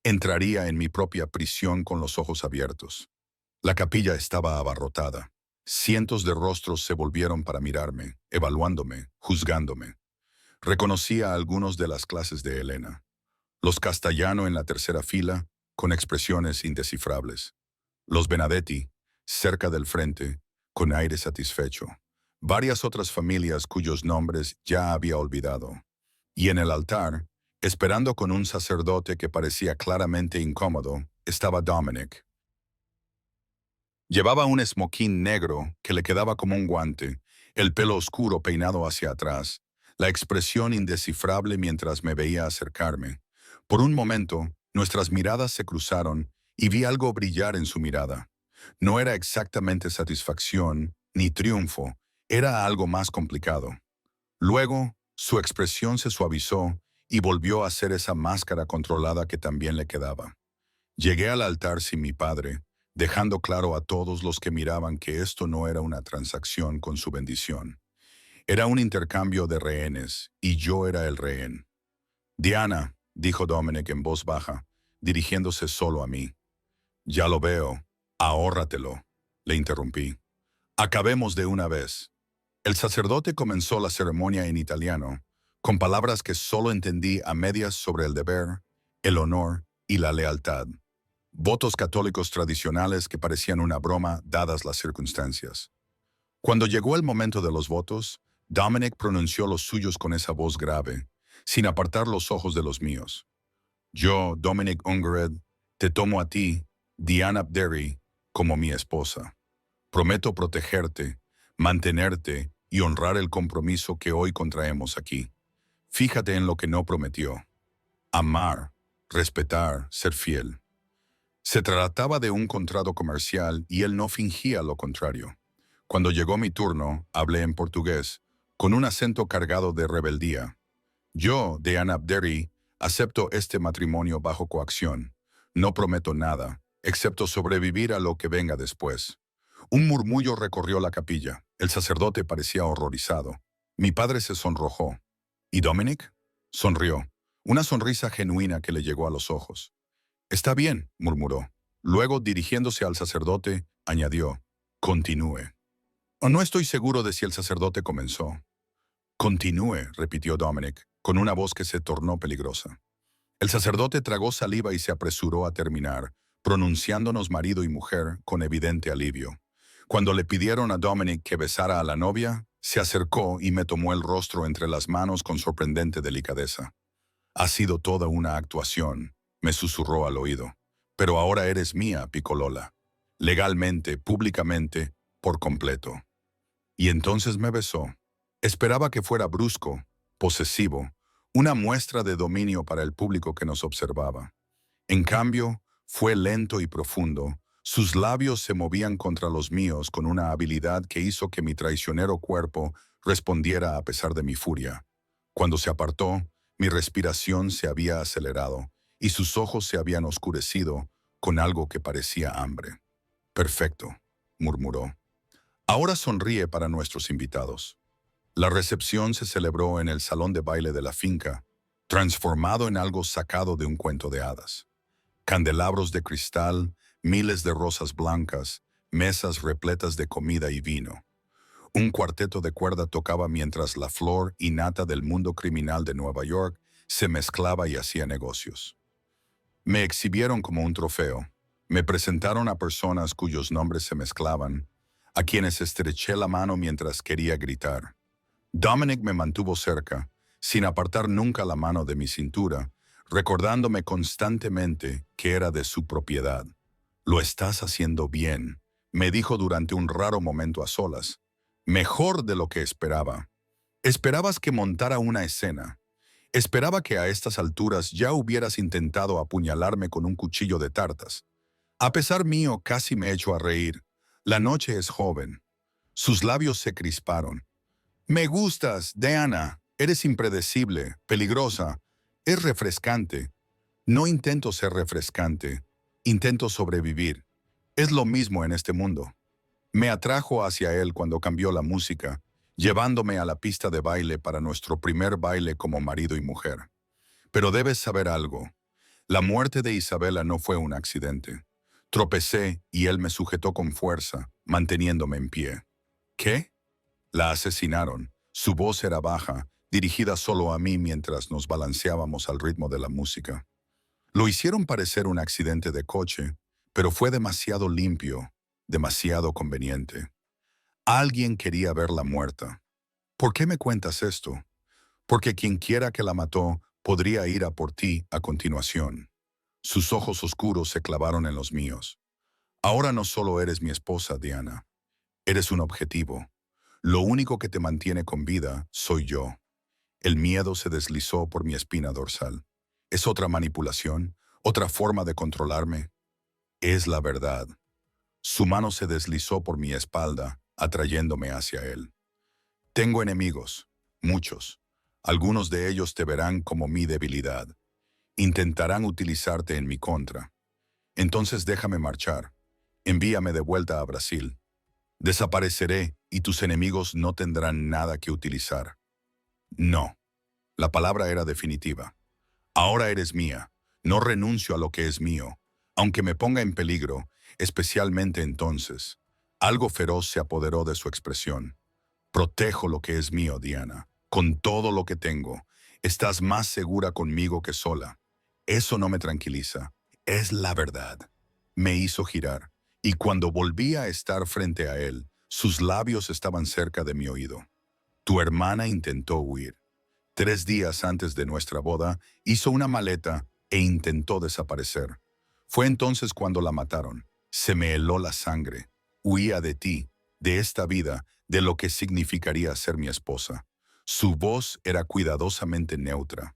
Entraría en mi propia prisión con los ojos abiertos. La capilla estaba abarrotada. Cientos de rostros se volvieron para mirarme, evaluándome, juzgándome. Reconocía a algunos de las clases de Elena. Los Castellano en la tercera fila, con expresiones indescifrables. Los Benedetti, cerca del frente, con aire satisfecho. Varias otras familias cuyos nombres ya había olvidado. Y en el altar, esperando con un sacerdote que parecía claramente incómodo, estaba Dominic. Llevaba un esmoquín negro que le quedaba como un guante, el pelo oscuro peinado hacia atrás, la expresión indescifrable mientras me veía acercarme. Por un momento, nuestras miradas se cruzaron y vi algo brillar en su mirada. No era exactamente satisfacción ni triunfo, era algo más complicado. Luego, su expresión se suavizó y volvió a ser esa máscara controlada que también le quedaba. Llegué al altar sin mi padre, dejando claro a todos los que miraban que esto no era una transacción con su bendición. Era un intercambio de rehenes, y yo era el rehén. Diana, dijo Dominic en voz baja, dirigiéndose solo a mí. Ya lo veo, ahórratelo, le interrumpí. Acabemos de una vez. El sacerdote comenzó la ceremonia en italiano, con palabras que solo entendí a medias sobre el deber, el honor y la lealtad. Votos católicos tradicionales que parecían una broma dadas las circunstancias. Cuando llegó el momento de los votos, Dominic pronunció los suyos con esa voz grave, sin apartar los ojos de los míos. Yo, Dominic Ungered, te tomo a ti, Diana Abderry, como mi esposa. Prometo protegerte, mantenerte y honrar el compromiso que hoy contraemos aquí. Fíjate en lo que no prometió. Amar, respetar, ser fiel. Se trataba de un contrato comercial y él no fingía lo contrario. Cuando llegó mi turno, hablé en portugués, con un acento cargado de rebeldía. Yo, Diana Abderry, acepto este matrimonio bajo coacción. No prometo nada, excepto sobrevivir a lo que venga después. Un murmullo recorrió la capilla. El sacerdote parecía horrorizado. Mi padre se sonrojó. ¿Y Dominic? Sonrió, una sonrisa genuina que le llegó a los ojos. Está bien, murmuró. Luego, dirigiéndose al sacerdote, añadió, continúe. No estoy seguro de si el sacerdote comenzó. Continúe, repitió Dominic, con una voz que se tornó peligrosa. El sacerdote tragó saliva y se apresuró a terminar, pronunciándonos marido y mujer con evidente alivio. Cuando le pidieron a Dominic que besara a la novia, se acercó y me tomó el rostro entre las manos con sorprendente delicadeza. Ha sido toda una actuación, me susurró al oído. Pero ahora eres mía, Piccolola. Legalmente, públicamente, por completo. Y entonces me besó. Esperaba que fuera brusco, posesivo, una muestra de dominio para el público que nos observaba. En cambio, fue lento y profundo. Sus labios se movían contra los míos con una habilidad que hizo que mi traicionero cuerpo respondiera a pesar de mi furia. Cuando se apartó, mi respiración se había acelerado y sus ojos se habían oscurecido con algo que parecía hambre. Perfecto, murmuró. Ahora sonríe para nuestros invitados. La recepción se celebró en el salón de baile de la finca, transformado en algo sacado de un cuento de hadas. Candelabros de cristal, miles de rosas blancas, mesas repletas de comida y vino. Un cuarteto de cuerda tocaba mientras la flor innata del mundo criminal de Nueva York se mezclaba y hacía negocios. Me exhibieron como un trofeo. Me presentaron a personas cuyos nombres se mezclaban, a quienes estreché la mano mientras quería gritar. Dominic me mantuvo cerca, sin apartar nunca la mano de mi cintura, recordándome constantemente que era de su propiedad. Lo estás haciendo bien, me dijo durante un raro momento a solas. Mejor de lo que esperaba. Esperabas que montara una escena. Esperaba que a estas alturas ya hubieras intentado apuñalarme con un cuchillo de tartas. A pesar mío, casi me echo a reír. La noche es joven. Sus labios se crisparon. Me gustas, Diana. Eres impredecible, peligrosa. Es refrescante. No intento ser refrescante. Intento sobrevivir. Es lo mismo en este mundo. Me atrajo hacia él cuando cambió la música, llevándome a la pista de baile para nuestro primer baile como marido y mujer. Pero debes saber algo. La muerte de Isabela no fue un accidente. Tropecé y él me sujetó con fuerza, manteniéndome en pie. ¿Qué? La asesinaron. Su voz era baja, dirigida solo a mí mientras nos balanceábamos al ritmo de la música. Lo hicieron parecer un accidente de coche, pero fue demasiado limpio, demasiado conveniente. Alguien quería verla muerta. ¿Por qué me cuentas esto? Porque quien quiera que la mató podría ir a por ti a continuación. Sus ojos oscuros se clavaron en los míos. Ahora no solo eres mi esposa, Diana, eres un objetivo. Lo único que te mantiene con vida soy yo. El miedo se deslizó por mi espina dorsal. ¿Es otra manipulación? ¿Otra forma de controlarme? Es la verdad. Su mano se deslizó por mi espalda, atrayéndome hacia él. Tengo enemigos, muchos. Algunos de ellos te verán como mi debilidad. Intentarán utilizarte en mi contra. Entonces déjame marchar. Envíame de vuelta a Brasil. Desapareceré y tus enemigos no tendrán nada que utilizar. No. La palabra era definitiva. Ahora eres mía. No renuncio a lo que es mío, aunque me ponga en peligro, especialmente entonces. Algo feroz se apoderó de su expresión. Protejo lo que es mío, Diana, con todo lo que tengo. Estás más segura conmigo que sola. Eso no me tranquiliza. Es la verdad. Me hizo girar, y cuando volví a estar frente a él, sus labios estaban cerca de mi oído. Tu hermana intentó huir. 3 días antes de nuestra boda, hizo una maleta e intentó desaparecer. Fue entonces cuando la mataron. Se me heló la sangre. Huía de ti, de esta vida, de lo que significaría ser mi esposa. Su voz era cuidadosamente neutra.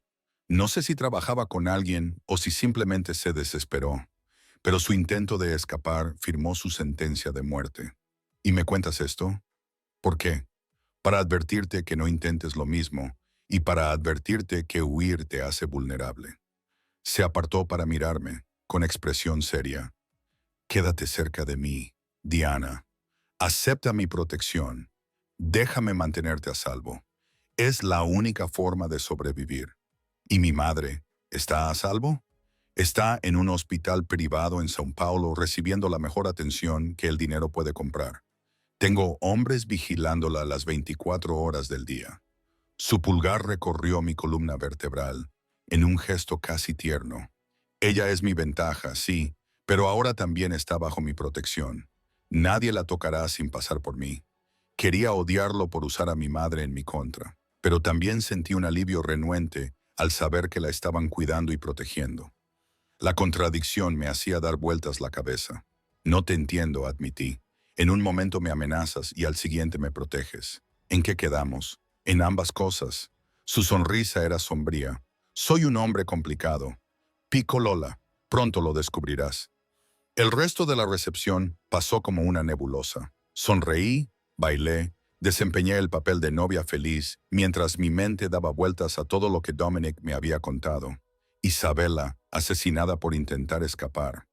No sé si trabajaba con alguien o si simplemente se desesperó, pero su intento de escapar firmó su sentencia de muerte. ¿Y me cuentas esto? ¿Por qué? Para advertirte que no intentes lo mismo y para advertirte que huir te hace vulnerable. Se apartó para mirarme, con expresión seria. Quédate cerca de mí, Diana. Acepta mi protección. Déjame mantenerte a salvo. Es la única forma de sobrevivir. ¿Y mi madre está a salvo? Está en un hospital privado en São Paulo recibiendo la mejor atención que el dinero puede comprar. Tengo hombres vigilándola las 24 horas del día. Su pulgar recorrió mi columna vertebral, en un gesto casi tierno. Ella es mi ventaja, sí, pero ahora también está bajo mi protección. Nadie la tocará sin pasar por mí. Quería odiarlo por usar a mi madre en mi contra, pero también sentí un alivio renuente al saber que la estaban cuidando y protegiendo. La contradicción me hacía dar vueltas la cabeza. No te entiendo, admití. En un momento me amenazas y al siguiente me proteges. ¿En qué quedamos? En ambas cosas. Su sonrisa era sombría. Soy un hombre complicado. Pico Lola, pronto lo descubrirás. El resto de la recepción pasó como una nebulosa. Sonreí, bailé, desempeñé el papel de novia feliz mientras mi mente daba vueltas a todo lo que Dominic me había contado. Isabela, asesinada por intentar escapar.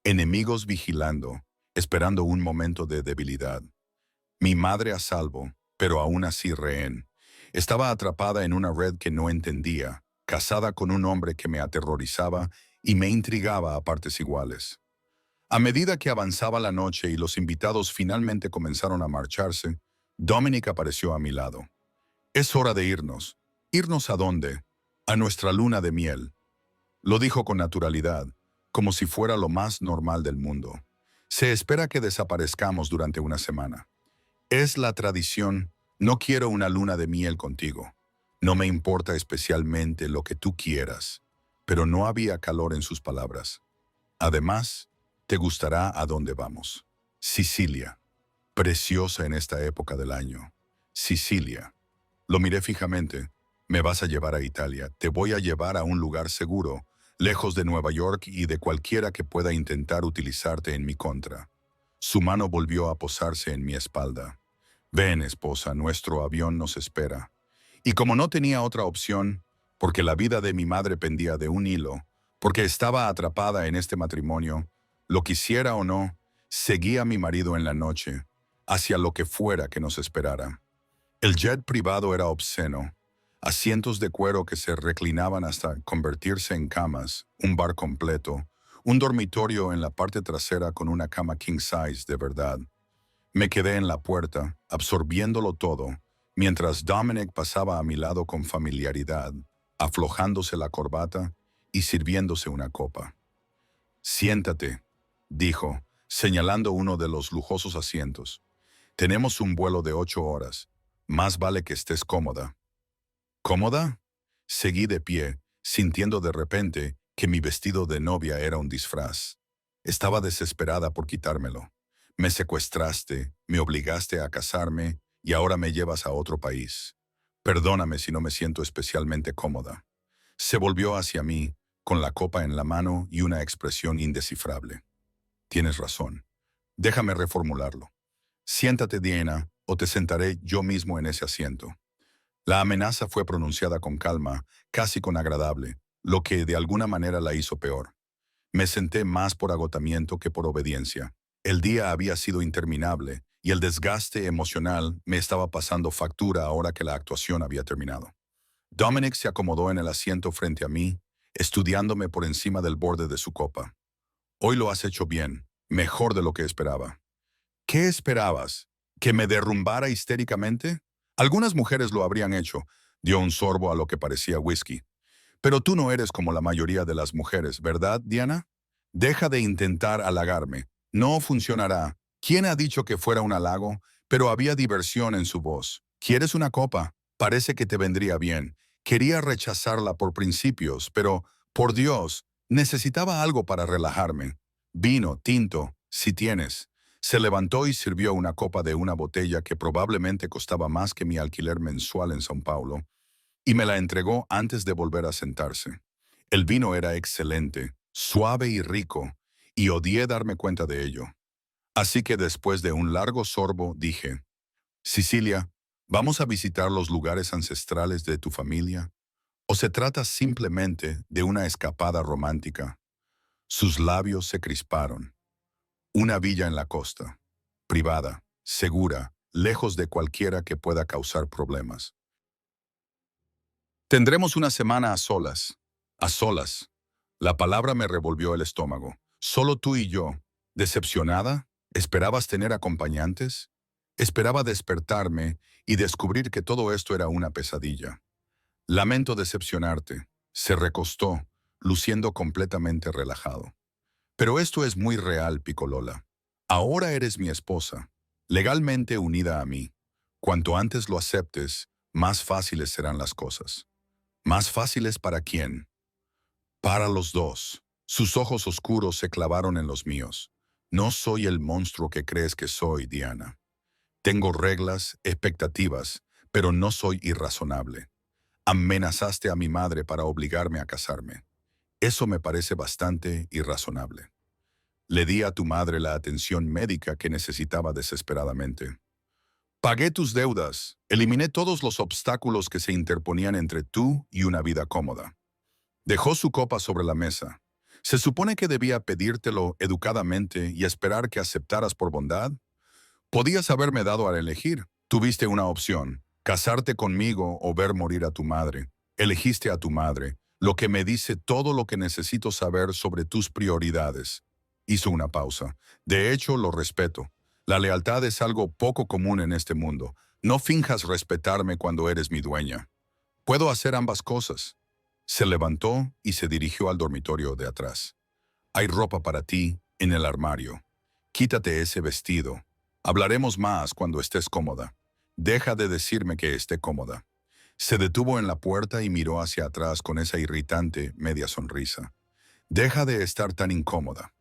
Enemigos vigilando, esperando un momento de debilidad. Mi madre a salvo, pero aún así rehén. Estaba atrapada en una red que no entendía, casada con un hombre que me aterrorizaba y me intrigaba a partes iguales. A medida que avanzaba la noche y los invitados finalmente comenzaron a marcharse, Dominic apareció a mi lado. Es hora de irnos. ¿Irnos a dónde? A nuestra luna de miel. Lo dijo con naturalidad, como si fuera lo más normal del mundo. Se espera que desaparezcamos durante una semana. Es la tradición. No quiero una luna de miel contigo. No me importa especialmente lo que tú quieras. Pero no había calor en sus palabras. Además, te gustará a dónde vamos. Sicilia. Preciosa en esta época del año. Sicilia. Lo miré fijamente. Me vas a llevar a Italia. Te voy a llevar a un lugar seguro, lejos de Nueva York y de cualquiera que pueda intentar utilizarte en mi contra. Su mano volvió a posarse en mi espalda. Ven, esposa, nuestro avión nos espera. Y como no tenía otra opción, porque la vida de mi madre pendía de un hilo, porque estaba atrapada en este matrimonio, lo quisiera o no, seguía a mi marido en la noche, hacia lo que fuera que nos esperara. El jet privado era obsceno, asientos de cuero que se reclinaban hasta convertirse en camas, un bar completo, un dormitorio en la parte trasera con una cama king size de verdad. Me quedé en la puerta, absorbiéndolo todo, mientras Dominic pasaba a mi lado con familiaridad, aflojándose la corbata y sirviéndose una copa. Siéntate, dijo, señalando uno de los lujosos asientos. Tenemos un vuelo de 8 horas. Más vale que estés cómoda. ¿Cómoda? Seguí de pie, sintiendo de repente que mi vestido de novia era un disfraz. Estaba desesperada por quitármelo. Me secuestraste, me obligaste a casarme y ahora me llevas a otro país. Perdóname si no me siento especialmente cómoda. Se volvió hacia mí, con la copa en la mano y una expresión indescifrable. Tienes razón. Déjame reformularlo. Siéntate, Diana, o te sentaré yo mismo en ese asiento. La amenaza fue pronunciada con calma, casi con agradable, lo que de alguna manera la hizo peor. Me senté más por agotamiento que por obediencia. El día había sido interminable y el desgaste emocional me estaba pasando factura ahora que la actuación había terminado. Dominic se acomodó en el asiento frente a mí, estudiándome por encima del borde de su copa. Hoy lo has hecho bien, mejor de lo que esperaba. ¿Qué esperabas? ¿Que me derrumbara histéricamente? Algunas mujeres lo habrían hecho. Dio un sorbo a lo que parecía whisky. Pero tú no eres como la mayoría de las mujeres, ¿verdad, Diana? Deja de intentar halagarme. No funcionará. ¿Quién ha dicho que fuera un halago? Pero había diversión en su voz. ¿Quieres una copa? Parece que te vendría bien. Quería rechazarla por principios, pero, por Dios, necesitaba algo para relajarme. Vino, tinto, si tienes. Se levantó y sirvió una copa de una botella que probablemente costaba más que mi alquiler mensual en São Paulo, y me la entregó antes de volver a sentarse. El vino era excelente, suave y rico, y odié darme cuenta de ello. Así que después de un largo sorbo dije, Cecilia, ¿vamos a visitar los lugares ancestrales de tu familia? ¿O se trata simplemente de una escapada romántica? Sus labios se crisparon. Una villa en la costa, privada, segura, lejos de cualquiera que pueda causar problemas. Tendremos una semana a solas. A solas. La palabra me revolvió el estómago. Solo tú y yo. ¿Decepcionada? ¿Esperabas tener acompañantes? Esperaba despertarme y descubrir que todo esto era una pesadilla. Lamento decepcionarte. Se recostó, luciendo completamente relajado. Pero esto es muy real, Picolola. Ahora eres mi esposa, legalmente unida a mí. Cuanto antes lo aceptes, más fáciles serán las cosas. ¿Más fáciles para quién? Para los dos. Sus ojos oscuros se clavaron en los míos. No soy el monstruo que crees que soy, Diana. Tengo reglas, expectativas, pero no soy irrazonable. Amenazaste a mi madre para obligarme a casarme. Eso me parece bastante irrazonable. Le di a tu madre la atención médica que necesitaba desesperadamente. Pagué tus deudas, eliminé todos los obstáculos que se interponían entre tú y una vida cómoda. Dejó su copa sobre la mesa. ¿Se supone que debía pedírtelo educadamente y esperar que aceptaras por bondad? Podías haberme dado a elegir. Tuviste una opción, casarte conmigo o ver morir a tu madre. Elegiste a tu madre, lo que me dice todo lo que necesito saber sobre tus prioridades. Hizo una pausa. De hecho, lo respeto. La lealtad es algo poco común en este mundo. No finjas respetarme cuando eres mi dueña. Puedo hacer ambas cosas. Se levantó y se dirigió al dormitorio de atrás. Hay ropa para ti en el armario. Quítate ese vestido. Hablaremos más cuando estés cómoda. Deja de decirme que esté cómoda. Se detuvo en la puerta y miró hacia atrás con esa irritante media sonrisa. Deja de estar tan incómoda.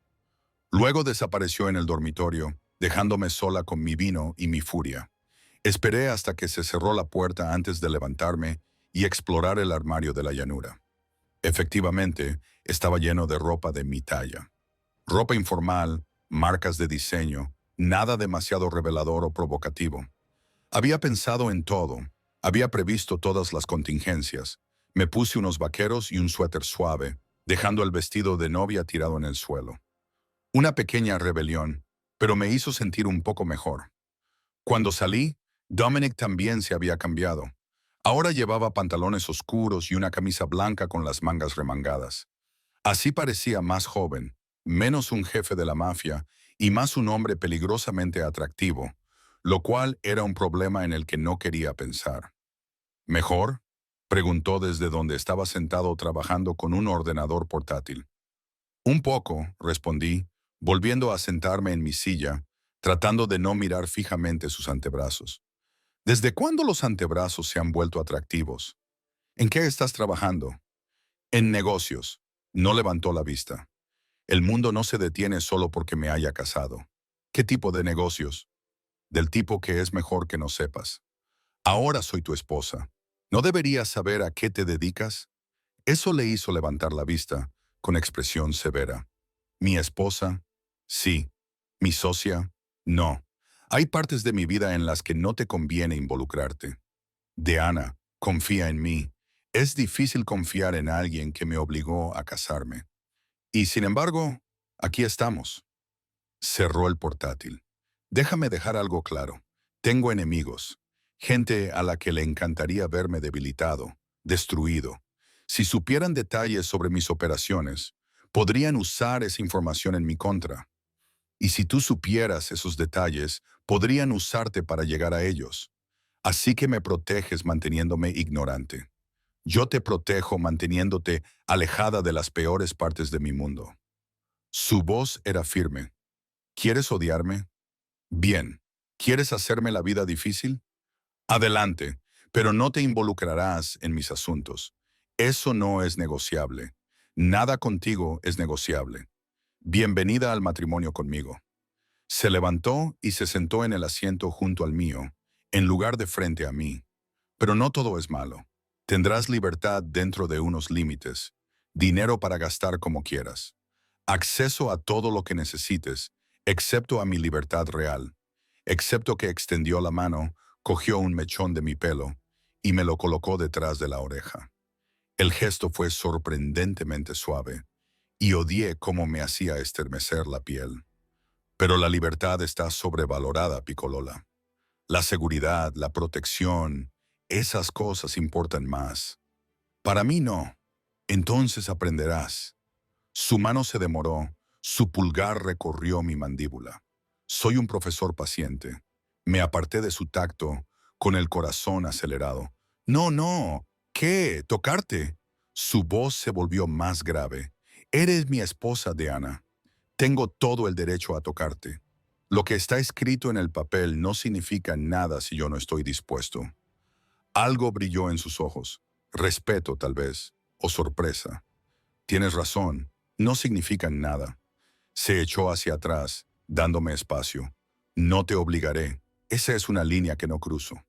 Luego desapareció en el dormitorio, dejándome sola con mi vino y mi furia. Esperé hasta que se cerró la puerta antes de levantarme y explorar el armario de la llanura. Efectivamente, estaba lleno de ropa de mi talla. Ropa informal, marcas de diseño, nada demasiado revelador o provocativo. Había pensado en todo, había previsto todas las contingencias. Me puse unos vaqueros y un suéter suave, dejando el vestido de novia tirado en el suelo. Una pequeña rebelión, pero me hizo sentir un poco mejor. Cuando salí, Dominic también se había cambiado. Ahora llevaba pantalones oscuros y una camisa blanca con las mangas remangadas. Así parecía más joven, menos un jefe de la mafia y más un hombre peligrosamente atractivo, lo cual era un problema en el que no quería pensar. ¿Mejor?, preguntó desde donde estaba sentado trabajando con un ordenador portátil. Un poco, respondí, volviendo a sentarme en mi silla, tratando de no mirar fijamente sus antebrazos. ¿Desde cuándo los antebrazos se han vuelto atractivos? ¿En qué estás trabajando? En negocios. No levantó la vista. El mundo no se detiene solo porque me haya casado. ¿Qué tipo de negocios? Del tipo que es mejor que no sepas. Ahora soy tu esposa. ¿No deberías saber a qué te dedicas? Eso le hizo levantar la vista, con expresión severa. ¿Mi esposa? Sí. ¿Mi socia? No. Hay partes de mi vida en las que no te conviene involucrarte. Diana, confía en mí. Es difícil confiar en alguien que me obligó a casarme. Y sin embargo, aquí estamos. Cerró el portátil. Déjame dejar algo claro. Tengo enemigos. Gente a la que le encantaría verme debilitado, destruido. Si supieran detalles sobre mis operaciones, podrían usar esa información en mi contra. Y si tú supieras esos detalles, podrían usarte para llegar a ellos. Así que me proteges manteniéndome ignorante. Yo te protejo manteniéndote alejada de las peores partes de mi mundo. Su voz era firme. ¿Quieres odiarme? Bien. ¿Quieres hacerme la vida difícil? Adelante, pero no te involucrarás en mis asuntos. Eso no es negociable. Nada contigo es negociable. Bienvenida al matrimonio conmigo. Se levantó y se sentó en el asiento junto al mío, en lugar de frente a mí. Pero no todo es malo. Tendrás libertad dentro de unos límites, dinero para gastar como quieras, acceso a todo lo que necesites, excepto a mi libertad real, excepto que extendió la mano, cogió un mechón de mi pelo y me lo colocó detrás de la oreja. El gesto fue sorprendentemente suave y odié cómo me hacía estremecer la piel. Pero la libertad está sobrevalorada, Picolola. La seguridad, la protección, esas cosas importan más. Para mí no. Entonces aprenderás. Su mano se demoró, su pulgar recorrió mi mandíbula. Soy un profesor paciente. Me aparté de su tacto, con el corazón acelerado. No, no. ¿Qué? ¿Tocarte? Su voz se volvió más grave. Eres mi esposa, Diana. Tengo todo el derecho a tocarte. Lo que está escrito en el papel no significa nada si yo no estoy dispuesto. Algo brilló en sus ojos. Respeto, tal vez, o sorpresa. Tienes razón, no significan nada. Se echó hacia atrás, dándome espacio. No te obligaré. Esa es una línea que no cruzo.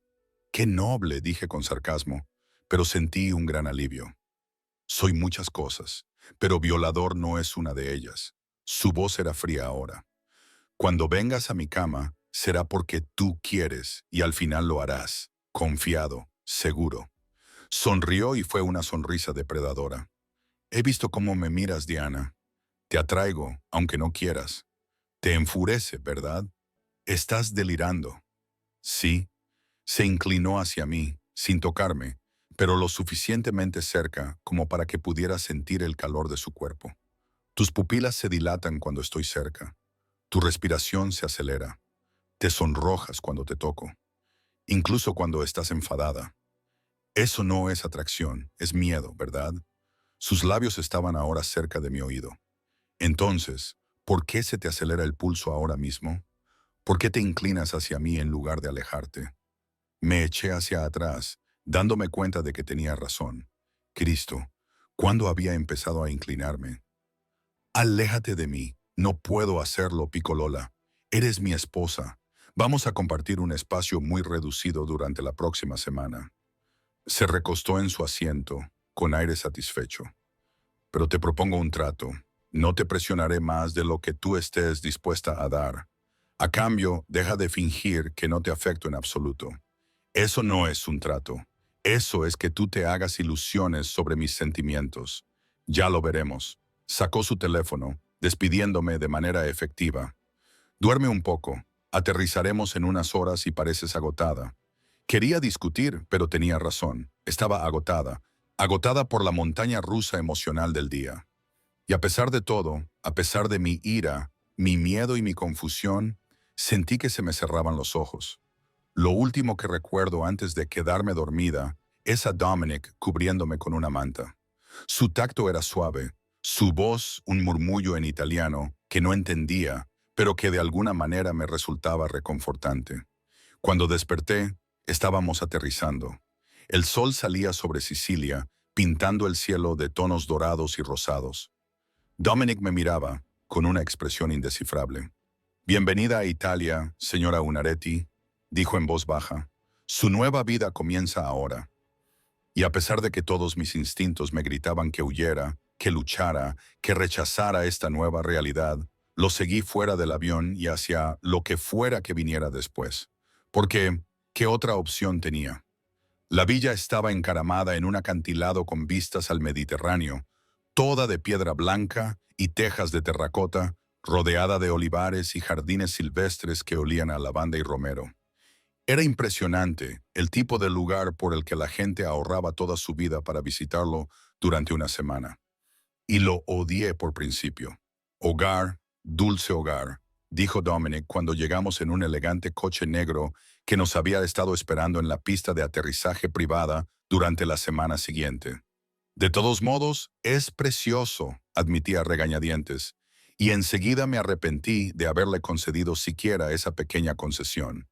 Qué noble, dije con sarcasmo, pero sentí un gran alivio. Soy muchas cosas, pero violador no es una de ellas. Su voz era fría ahora. Cuando vengas a mi cama, será porque tú quieres y al final lo harás, confiado, seguro. Sonrió y fue una sonrisa depredadora. He visto cómo me miras, Diana. Te atraigo, aunque no quieras. Te enfurece, ¿verdad? Estás delirando. Sí. Se inclinó hacia mí, sin tocarme, pero lo suficientemente cerca como para que pudiera sentir el calor de su cuerpo. Tus pupilas se dilatan cuando estoy cerca. Tu respiración se acelera. Te sonrojas cuando te toco, incluso cuando estás enfadada. Eso no es atracción, es miedo, ¿verdad? Sus labios estaban ahora cerca de mi oído. Entonces, ¿por qué se te acelera el pulso ahora mismo? ¿Por qué te inclinas hacia mí en lugar de alejarte? Me eché hacia atrás, dándome cuenta de que tenía razón. Cristo, ¿cuándo había empezado a inclinarme? Aléjate de mí. No puedo hacerlo, Picolola. Eres mi esposa. Vamos a compartir un espacio muy reducido durante la próxima semana. Se recostó en su asiento, con aire satisfecho. Pero te propongo un trato. No te presionaré más de lo que tú estés dispuesta a dar. A cambio, deja de fingir que no te afecto en absoluto. Eso no es un trato. Eso es que tú te hagas ilusiones sobre mis sentimientos. Ya lo veremos. Sacó su teléfono, despidiéndome de manera efectiva. Duerme un poco. Aterrizaremos en unas horas y pareces agotada. Quería discutir, pero tenía razón. Estaba agotada. Agotada por la montaña rusa emocional del día. Y a pesar de todo, a pesar de mi ira, mi miedo y mi confusión, sentí que se me cerraban los ojos. Lo último que recuerdo antes de quedarme dormida es a Dominic cubriéndome con una manta. Su tacto era suave, su voz un murmullo en italiano que no entendía, pero que de alguna manera me resultaba reconfortante. Cuando desperté, estábamos aterrizando. El sol salía sobre Sicilia, pintando el cielo de tonos dorados y rosados. Dominic me miraba, con una expresión indescifrable. Bienvenida a Italia, señora Unaretti, dijo en voz baja. Su nueva vida comienza ahora. Y a pesar de que todos mis instintos me gritaban que huyera, que luchara, que rechazara esta nueva realidad, lo seguí fuera del avión y hacia lo que fuera que viniera después. Porque, ¿qué otra opción tenía? La villa estaba encaramada en un acantilado con vistas al Mediterráneo, toda de piedra blanca y tejas de terracota, rodeada de olivares y jardines silvestres que olían a lavanda y romero. Era impresionante el tipo de lugar por el que la gente ahorraba toda su vida para visitarlo durante una semana. Y lo odié por principio. Hogar, dulce hogar, dijo Dominic cuando llegamos en un elegante coche negro que nos había estado esperando en la pista de aterrizaje privada durante la semana siguiente. De todos modos, es precioso, admití a regañadientes, y enseguida me arrepentí de haberle concedido siquiera esa pequeña concesión.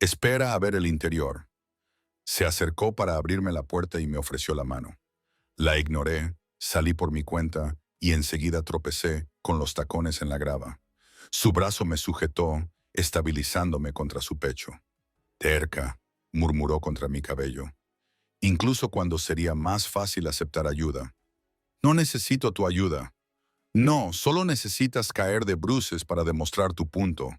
Espera a ver el interior. Se acercó para abrirme la puerta y me ofreció la mano. La ignoré, salí por mi cuenta y enseguida tropecé con los tacones en la grava. Su brazo me sujetó, estabilizándome contra su pecho. Terca, murmuró contra mi cabello. Incluso cuando sería más fácil aceptar ayuda. No necesito tu ayuda. No, solo necesitas caer de bruces para demostrar tu punto.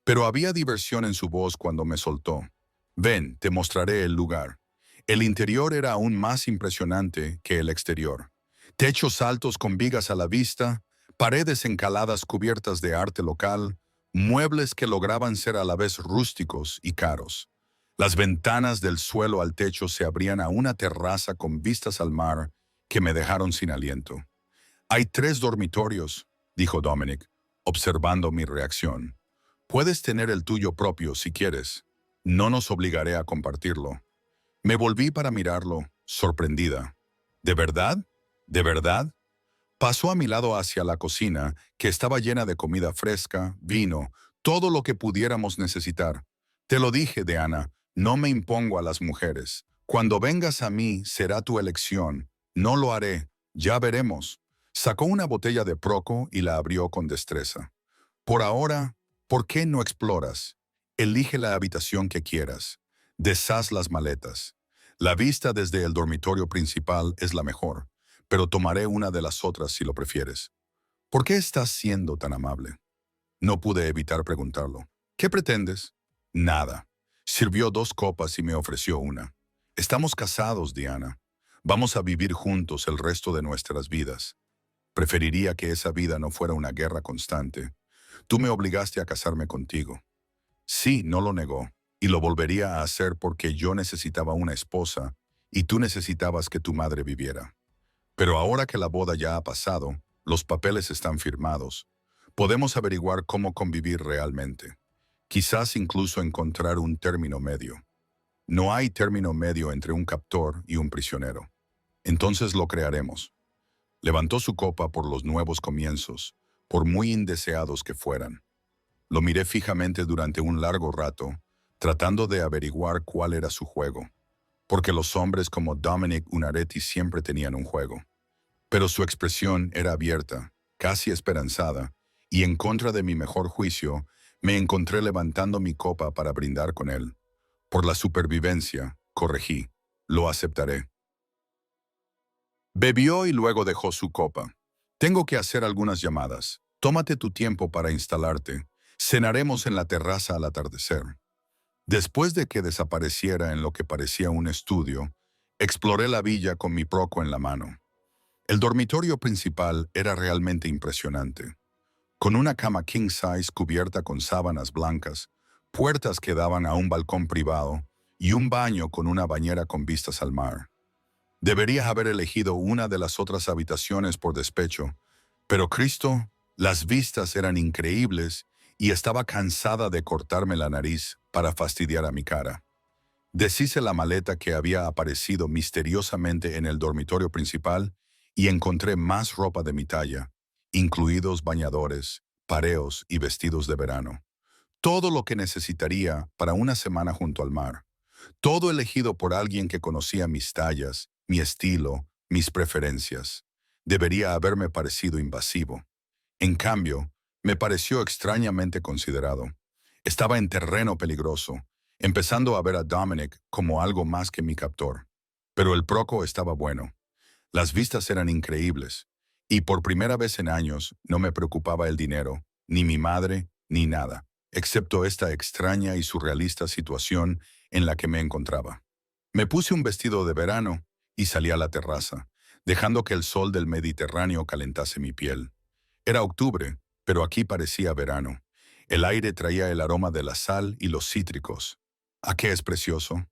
Pero había diversión en su voz cuando me soltó. Ven, te mostraré el lugar. El interior era aún más impresionante que el exterior. Techos altos con vigas a la vista, paredes encaladas cubiertas de arte local, muebles que lograban ser a la vez rústicos y caros. Las ventanas del suelo al techo se abrían a una terraza con vistas al mar que me dejaron sin aliento. Hay 3 dormitorios, dijo Dominic, observando mi reacción. Puedes tener el tuyo propio si quieres. No nos obligaré a compartirlo. Me volví para mirarlo, sorprendida. ¿De verdad? ¿De verdad? Pasó a mi lado hacia la cocina, que estaba llena de comida fresca, vino, todo lo que pudiéramos necesitar. Te lo dije, Diana, no me impongo a las mujeres. Cuando vengas a mí será tu elección. No lo haré. Ya veremos. Sacó una botella de Proco y la abrió con destreza. Por ahora, ¿por qué no exploras? Elige la habitación que quieras. Deshaz las maletas. La vista desde el dormitorio principal es la mejor, pero tomaré una de las otras si lo prefieres. ¿Por qué estás siendo tan amable? No pude evitar preguntarlo. ¿Qué pretendes? Nada. Sirvió 2 copas y me ofreció una. Estamos casados, Diana. Vamos a vivir juntos el resto de nuestras vidas. Preferiría que esa vida no fuera una guerra constante. Tú me obligaste a casarme contigo. Sí, no lo negó, y lo volvería a hacer porque yo necesitaba una esposa y tú necesitabas que tu madre viviera. Pero ahora que la boda ya ha pasado, los papeles están firmados. Podemos averiguar cómo convivir realmente. Quizás incluso encontrar un término medio. No hay término medio entre un captor y un prisionero. Entonces lo crearemos. Levantó su copa por los nuevos comienzos, por muy indeseados que fueran. Lo miré fijamente durante un largo rato, tratando de averiguar cuál era su juego, porque los hombres como Dominic Unaretti siempre tenían un juego. Pero su expresión era abierta, casi esperanzada, y en contra de mi mejor juicio, me encontré levantando mi copa para brindar con él. Por la supervivencia, corregí, lo aceptaré. Bebió y luego dejó su copa. Tengo que hacer algunas llamadas. Tómate tu tiempo para instalarte. Cenaremos en la terraza al atardecer. Después de que desapareciera en lo que parecía un estudio, exploré la villa con mi Proco en la mano. El dormitorio principal era realmente impresionante. Con una cama king size cubierta con sábanas blancas, puertas que daban a un balcón privado y un baño con una bañera con vistas al mar. Debería haber elegido una de las otras habitaciones por despecho, pero Cristo, las vistas eran increíbles y estaba cansada de cortarme la nariz para fastidiar a mi cara. Deshice la maleta que había aparecido misteriosamente en el dormitorio principal y encontré más ropa de mi talla, incluidos bañadores, pareos y vestidos de verano. Todo lo que necesitaría para una semana junto al mar. Todo elegido por alguien que conocía mis tallas, mi estilo, mis preferencias. Debería haberme parecido invasivo. En cambio, me pareció extrañamente considerado. Estaba en terreno peligroso, empezando a ver a Dominic como algo más que mi captor. Pero el proco estaba bueno. Las vistas eran increíbles, y por primera vez en años no me preocupaba el dinero, ni mi madre, ni nada, excepto esta extraña y surrealista situación en la que me encontraba. Me puse un vestido de verano y salí a la terraza, dejando que el sol del Mediterráneo calentase mi piel. Era octubre, pero aquí parecía verano. El aire traía el aroma de la sal y los cítricos. ¿A qué es precioso?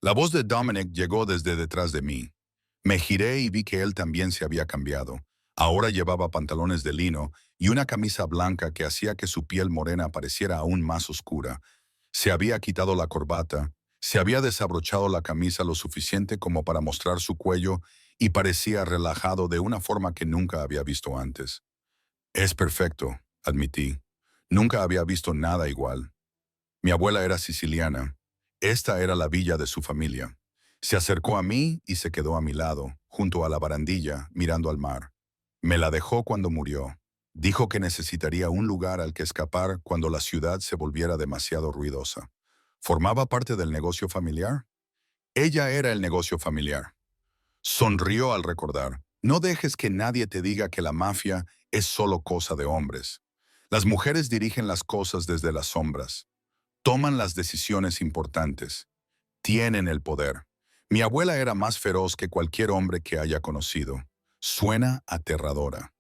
La voz de Dominic llegó desde detrás de mí. Me giré y vi que él también se había cambiado. Ahora llevaba pantalones de lino y una camisa blanca que hacía que su piel morena pareciera aún más oscura. Se había quitado la corbata, se había desabrochado la camisa lo suficiente como para mostrar su cuello y parecía relajado de una forma que nunca había visto antes. Es perfecto, admití. Nunca había visto nada igual. Mi abuela era siciliana. Esta era la villa de su familia. Se acercó a mí y se quedó a mi lado, junto a la barandilla, mirando al mar. Me la dejó cuando murió. Dijo que necesitaría un lugar al que escapar cuando la ciudad se volviera demasiado ruidosa. ¿Formaba parte del negocio familiar? Ella era el negocio familiar. Sonrió al recordar. No dejes que nadie te diga que la mafia es solo cosa de hombres. Las mujeres dirigen las cosas desde las sombras. Toman las decisiones importantes. Tienen el poder. Mi abuela era más feroz que cualquier hombre que haya conocido. Suena aterradora.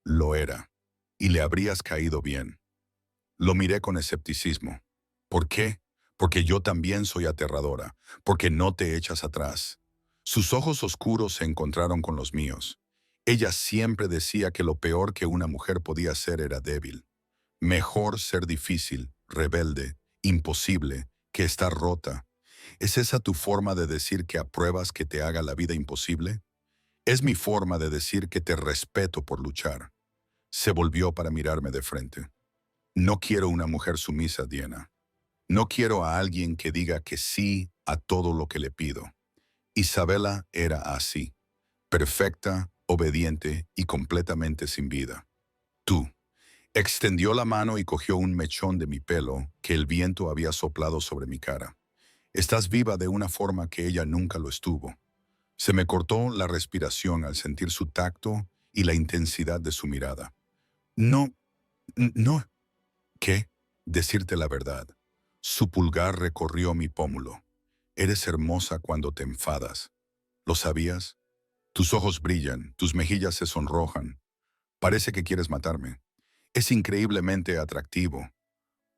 Lo era. Y le habrías caído bien. Lo miré con escepticismo. ¿Por qué? Porque yo también soy aterradora. Porque no te echas atrás. Sus ojos oscuros se encontraron con los míos. Ella siempre decía que lo peor que una mujer podía ser era débil. Mejor ser difícil, rebelde, imposible, que estar rota. ¿Es esa tu forma de decir que apruebas que te haga la vida imposible? Es mi forma de decir que te respeto por luchar. Se volvió para mirarme de frente. No quiero una mujer sumisa, Diana. No quiero a alguien que diga que sí a todo lo que le pido. Isabela era así, perfecta, obediente y completamente sin vida. Tú. Extendió la mano y cogió un mechón de mi pelo que el viento había soplado sobre mi cara. Estás viva de una forma que ella nunca lo estuvo. Se me cortó la respiración al sentir su tacto y la intensidad de su mirada. No, no. ¿Qué? Decirte la verdad. Su pulgar recorrió mi pómulo. Eres hermosa cuando te enfadas. ¿Lo sabías? Tus ojos brillan, tus mejillas se sonrojan. Parece que quieres matarme. Es increíblemente atractivo.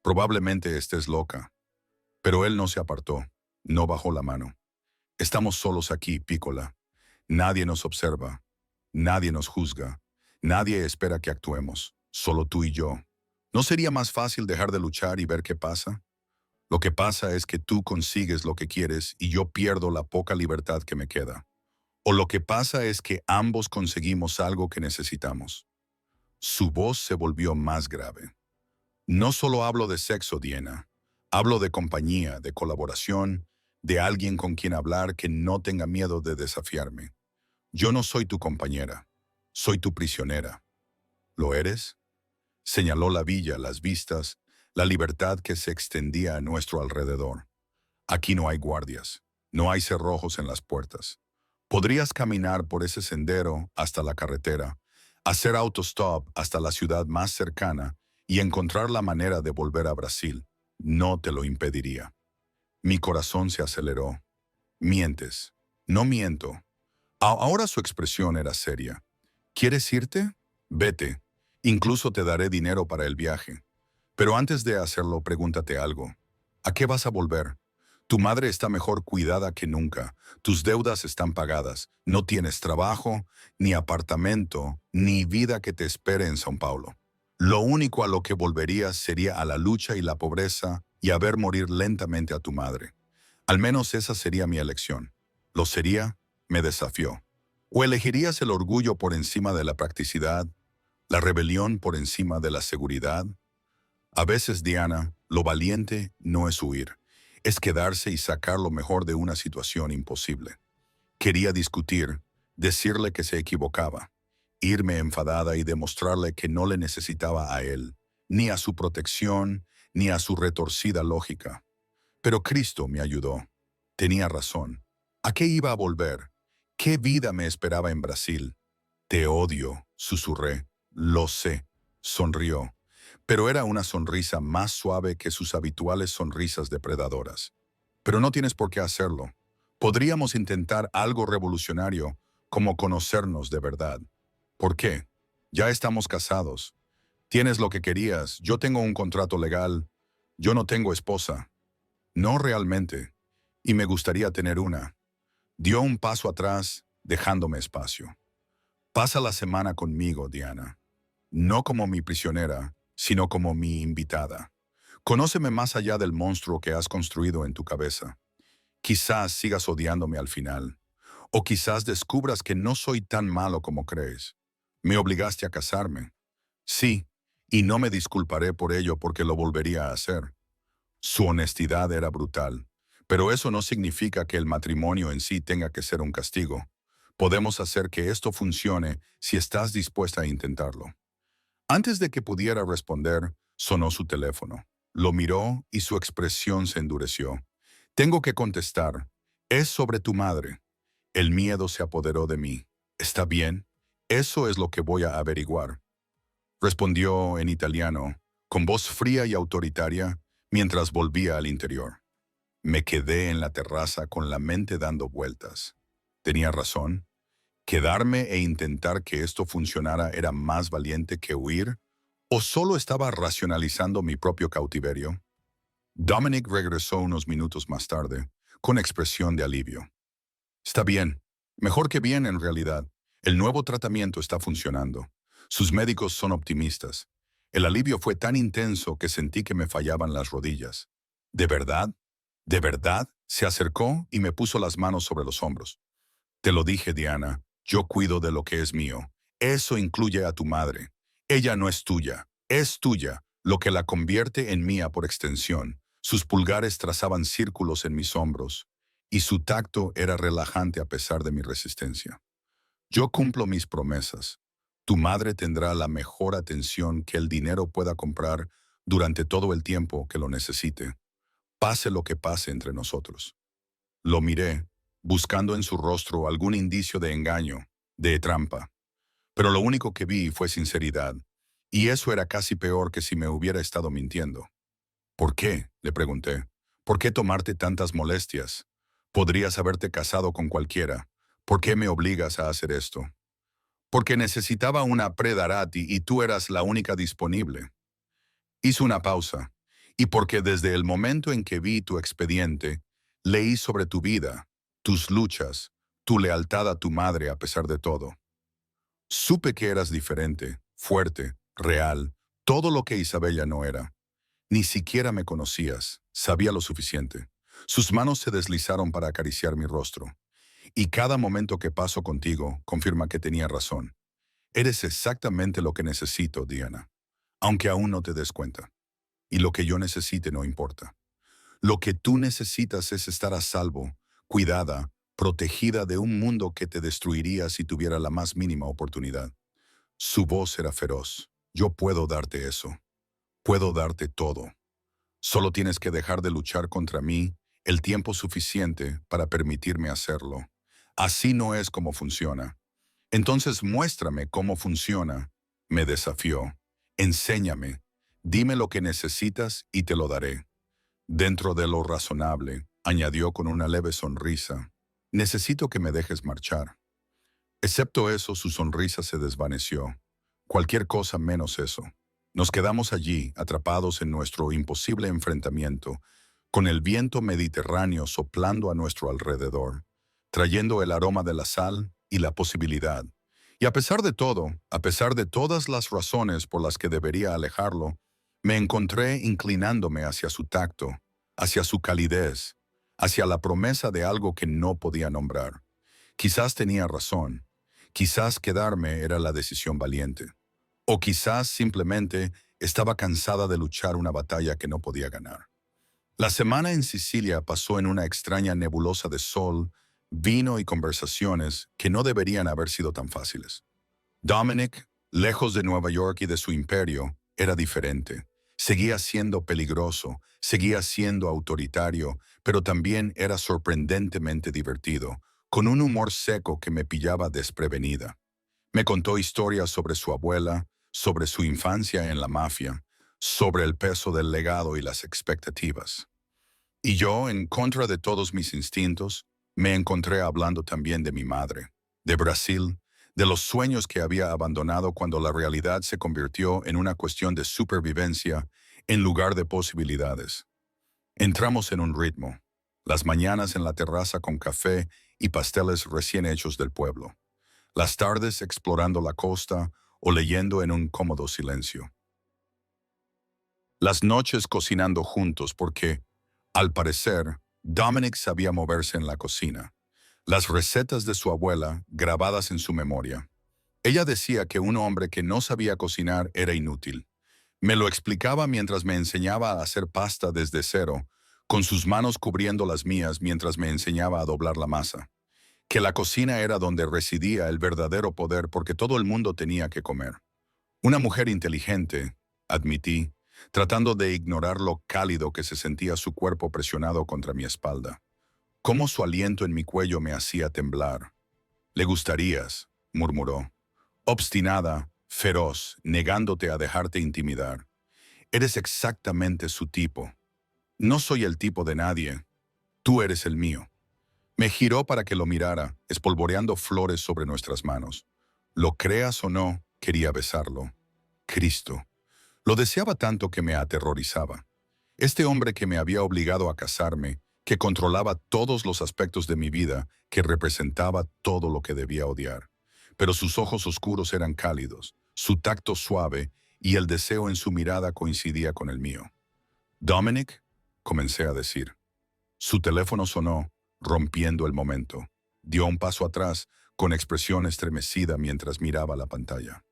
Probablemente estés loca. Pero él no se apartó, no bajó la mano. Estamos solos aquí, Pícola. Nadie nos observa, nadie nos juzga, nadie espera que actuemos, solo tú y yo. ¿No sería más fácil dejar de luchar y ver qué pasa? Lo que pasa es que tú consigues lo que quieres y yo pierdo la poca libertad que me queda. O lo que pasa es que ambos conseguimos algo que necesitamos. Su voz se volvió más grave. No solo hablo de sexo, Diana. Hablo de compañía, de colaboración, de alguien con quien hablar que no tenga miedo de desafiarme. Yo no soy tu compañera. Soy tu prisionera. ¿Lo eres? Señaló la villa, las vistas, la libertad que se extendía a nuestro alrededor. Aquí no hay guardias. No hay cerrojos en las puertas. Podrías caminar por ese sendero hasta la carretera, hacer autostop hasta la ciudad más cercana y encontrar la manera de volver a Brasil. No te lo impediría. Mi corazón se aceleró. Mientes. No miento. Ahora su expresión era seria. ¿Quieres irte? Vete. Incluso te daré dinero para el viaje. Pero antes de hacerlo, pregúntate algo. ¿A qué vas a volver? Tu madre está mejor cuidada que nunca. Tus deudas están pagadas. No tienes trabajo, ni apartamento, ni vida que te espere en São Paulo. Lo único a lo que volverías sería a la lucha y la pobreza y a ver morir lentamente a tu madre. Al menos esa sería mi elección. ¿Lo sería? Me desafió. ¿O elegirías el orgullo por encima de la practicidad, la rebelión por encima de la seguridad? A veces, Diana, lo valiente no es huir, es quedarse y sacar lo mejor de una situación imposible. Quería discutir, decirle que se equivocaba, irme enfadada y demostrarle que no le necesitaba a él, ni a su protección, ni a su retorcida lógica. Pero Cristo me ayudó. Tenía razón. ¿A qué iba a volver? ¿Qué vida me esperaba en Brasil? Te odio, susurré. Lo sé, sonrió. Pero era una sonrisa más suave que sus habituales sonrisas depredadoras. Pero no tienes por qué hacerlo. Podríamos intentar algo revolucionario, como conocernos de verdad. ¿Por qué? Ya estamos casados. Tienes lo que querías, yo tengo un contrato legal, yo no tengo esposa. No realmente. Y me gustaría tener una. Dio un paso atrás, dejándome espacio. Pasa la semana conmigo, Diana. No como mi prisionera, sino como mi invitada. Conóceme más allá del monstruo que has construido en tu cabeza. Quizás sigas odiándome al final. O quizás descubras que no soy tan malo como crees. Me obligaste a casarme. Sí, y no me disculparé por ello porque lo volvería a hacer. Su honestidad era brutal, pero eso no significa que el matrimonio en sí tenga que ser un castigo. Podemos hacer que esto funcione si estás dispuesta a intentarlo. Antes de que pudiera responder, sonó su teléfono. Lo miró y su expresión se endureció. Tengo que contestar. Es sobre tu madre. El miedo se apoderó de mí. ¿Está bien? Eso es lo que voy a averiguar. Respondió en italiano, con voz fría y autoritaria, mientras volvía al interior. Me quedé en la terraza con la mente dando vueltas. ¿Tenía razón? ¿Quedarme e intentar que esto funcionara era más valiente que huir? ¿O solo estaba racionalizando mi propio cautiverio? Dominic regresó unos minutos más tarde, con expresión de alivio. Está bien. Mejor que bien, en realidad. El nuevo tratamiento está funcionando. Sus médicos son optimistas. El alivio fue tan intenso que sentí que me fallaban las rodillas. ¿De verdad? ¿De verdad? Se acercó y me puso las manos sobre los hombros. Te lo dije, Diana. Yo cuido de lo que es mío. Eso incluye a tu madre. Ella no es tuya. Es tuya, lo que la convierte en mía por extensión. Sus pulgares trazaban círculos en mis hombros, y su tacto era relajante a pesar de mi resistencia. Yo cumplo mis promesas. Tu madre tendrá la mejor atención que el dinero pueda comprar durante todo el tiempo que lo necesite, pase lo que pase entre nosotros. Lo miré, buscando en su rostro algún indicio de engaño, de trampa. Pero lo único que vi fue sinceridad, y eso era casi peor que si me hubiera estado mintiendo. ¿Por qué?, le pregunté. ¿Por qué tomarte tantas molestias? Podrías haberte casado con cualquiera. ¿Por qué me obligas a hacer esto? Porque necesitaba una predarati y tú eras la única disponible. Hizo una pausa, y porque desde el momento en que vi tu expediente, leí sobre tu vida, tus luchas, tu lealtad a tu madre a pesar de todo. Supe que eras diferente, fuerte, real, todo lo que Isabella no era. Ni siquiera me conocías, sabía lo suficiente. Sus manos se deslizaron para acariciar mi rostro. Y cada momento que paso contigo confirma que tenía razón. Eres exactamente lo que necesito, Diana, aunque aún no te des cuenta. Y lo que yo necesite no importa. Lo que tú necesitas es estar a salvo, cuidada, protegida de un mundo que te destruiría si tuviera la más mínima oportunidad. Su voz era feroz. Yo puedo darte eso. Puedo darte todo. Solo tienes que dejar de luchar contra mí el tiempo suficiente para permitirme hacerlo. Así no es como funciona. Entonces muéstrame cómo funciona. Me desafió. Enséñame. Dime lo que necesitas y te lo daré. Dentro de lo razonable, añadió con una leve sonrisa. Necesito que me dejes marchar. Excepto eso, su sonrisa se desvaneció. Cualquier cosa menos eso. Nos quedamos allí, atrapados en nuestro imposible enfrentamiento, con el viento mediterráneo soplando a nuestro alrededor, trayendo el aroma de la sal y la posibilidad. Y a pesar de todo, a pesar de todas las razones por las que debería alejarlo, me encontré inclinándome hacia su tacto, hacia su calidez, hacia la promesa de algo que no podía nombrar. Quizás tenía razón. Quizás quedarme era la decisión valiente. O quizás simplemente estaba cansada de luchar una batalla que no podía ganar. La semana en Sicilia pasó en una extraña nebulosa de sol, vino y conversaciones que no deberían haber sido tan fáciles. Dominic, lejos de Nueva York y de su imperio, era diferente. Seguía siendo peligroso, seguía siendo autoritario, pero también era sorprendentemente divertido, con un humor seco que me pillaba desprevenida. Me contó historias sobre su abuela, sobre su infancia en la mafia, sobre el peso del legado y las expectativas. Y yo, en contra de todos mis instintos, me encontré hablando también de mi madre, de Brasil, de los sueños que había abandonado cuando la realidad se convirtió en una cuestión de supervivencia en lugar de posibilidades. Entramos en un ritmo, las mañanas en la terraza con café y pasteles recién hechos del pueblo, las tardes explorando la costa o leyendo en un cómodo silencio, las noches cocinando juntos porque, al parecer, Dominic sabía moverse en la cocina. Las recetas de su abuela grabadas en su memoria. Ella decía que un hombre que no sabía cocinar era inútil. Me lo explicaba mientras me enseñaba a hacer pasta desde cero, con sus manos cubriendo las mías mientras me enseñaba a doblar la masa. Que la cocina era donde residía el verdadero poder porque todo el mundo tenía que comer. Una mujer inteligente, admití, tratando de ignorar lo cálido que se sentía su cuerpo presionado contra mi espalda. Cómo su aliento en mi cuello me hacía temblar. «Le gustarías», murmuró. «Obstinada, feroz, negándote a dejarte intimidar. Eres exactamente su tipo. No soy el tipo de nadie. Tú eres el mío». Me giró para que lo mirara, espolvoreando flores sobre nuestras manos. Lo creas o no, quería besarlo. Cristo. Lo deseaba tanto que me aterrorizaba. Este hombre que me había obligado a casarme, que controlaba todos los aspectos de mi vida, que representaba todo lo que debía odiar. Pero sus ojos oscuros eran cálidos, su tacto suave y el deseo en su mirada coincidía con el mío. «Dominic», comencé a decir. Su teléfono sonó, rompiendo el momento. Dio un paso atrás, con expresión estremecida mientras miraba la pantalla.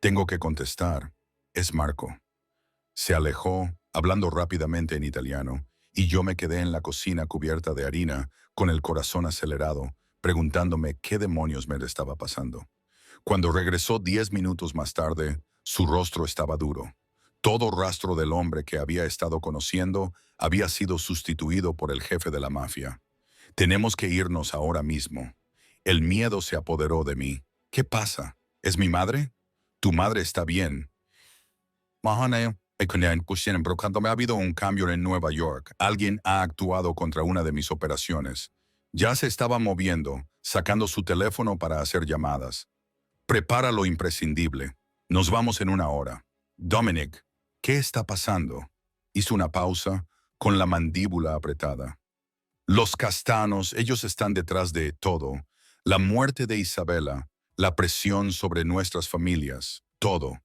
«Tengo que contestar. Es Marco». Se alejó, hablando rápidamente en italiano, y yo me quedé en la cocina cubierta de harina, con el corazón acelerado, preguntándome qué demonios me estaba pasando. Cuando regresó 10 minutos más tarde, su rostro estaba duro. Todo rastro del hombre que había estado conociendo había sido sustituido por el jefe de la mafia. «Tenemos que irnos ahora mismo». El miedo se apoderó de mí. «¿Qué pasa? ¿Es mi madre?» «Tu madre está bien». «Mahane, ha habido un cambio en Nueva York. Alguien ha actuado contra una de mis operaciones. Ya se estaba moviendo, sacando su teléfono para hacer llamadas. Prepara lo imprescindible. Nos vamos en una hora». «Dominic, ¿qué está pasando?» Hizo una pausa, con la mandíbula apretada. «Los castanos, ellos están detrás de todo. La muerte de Isabela, la presión sobre nuestras familias, todo.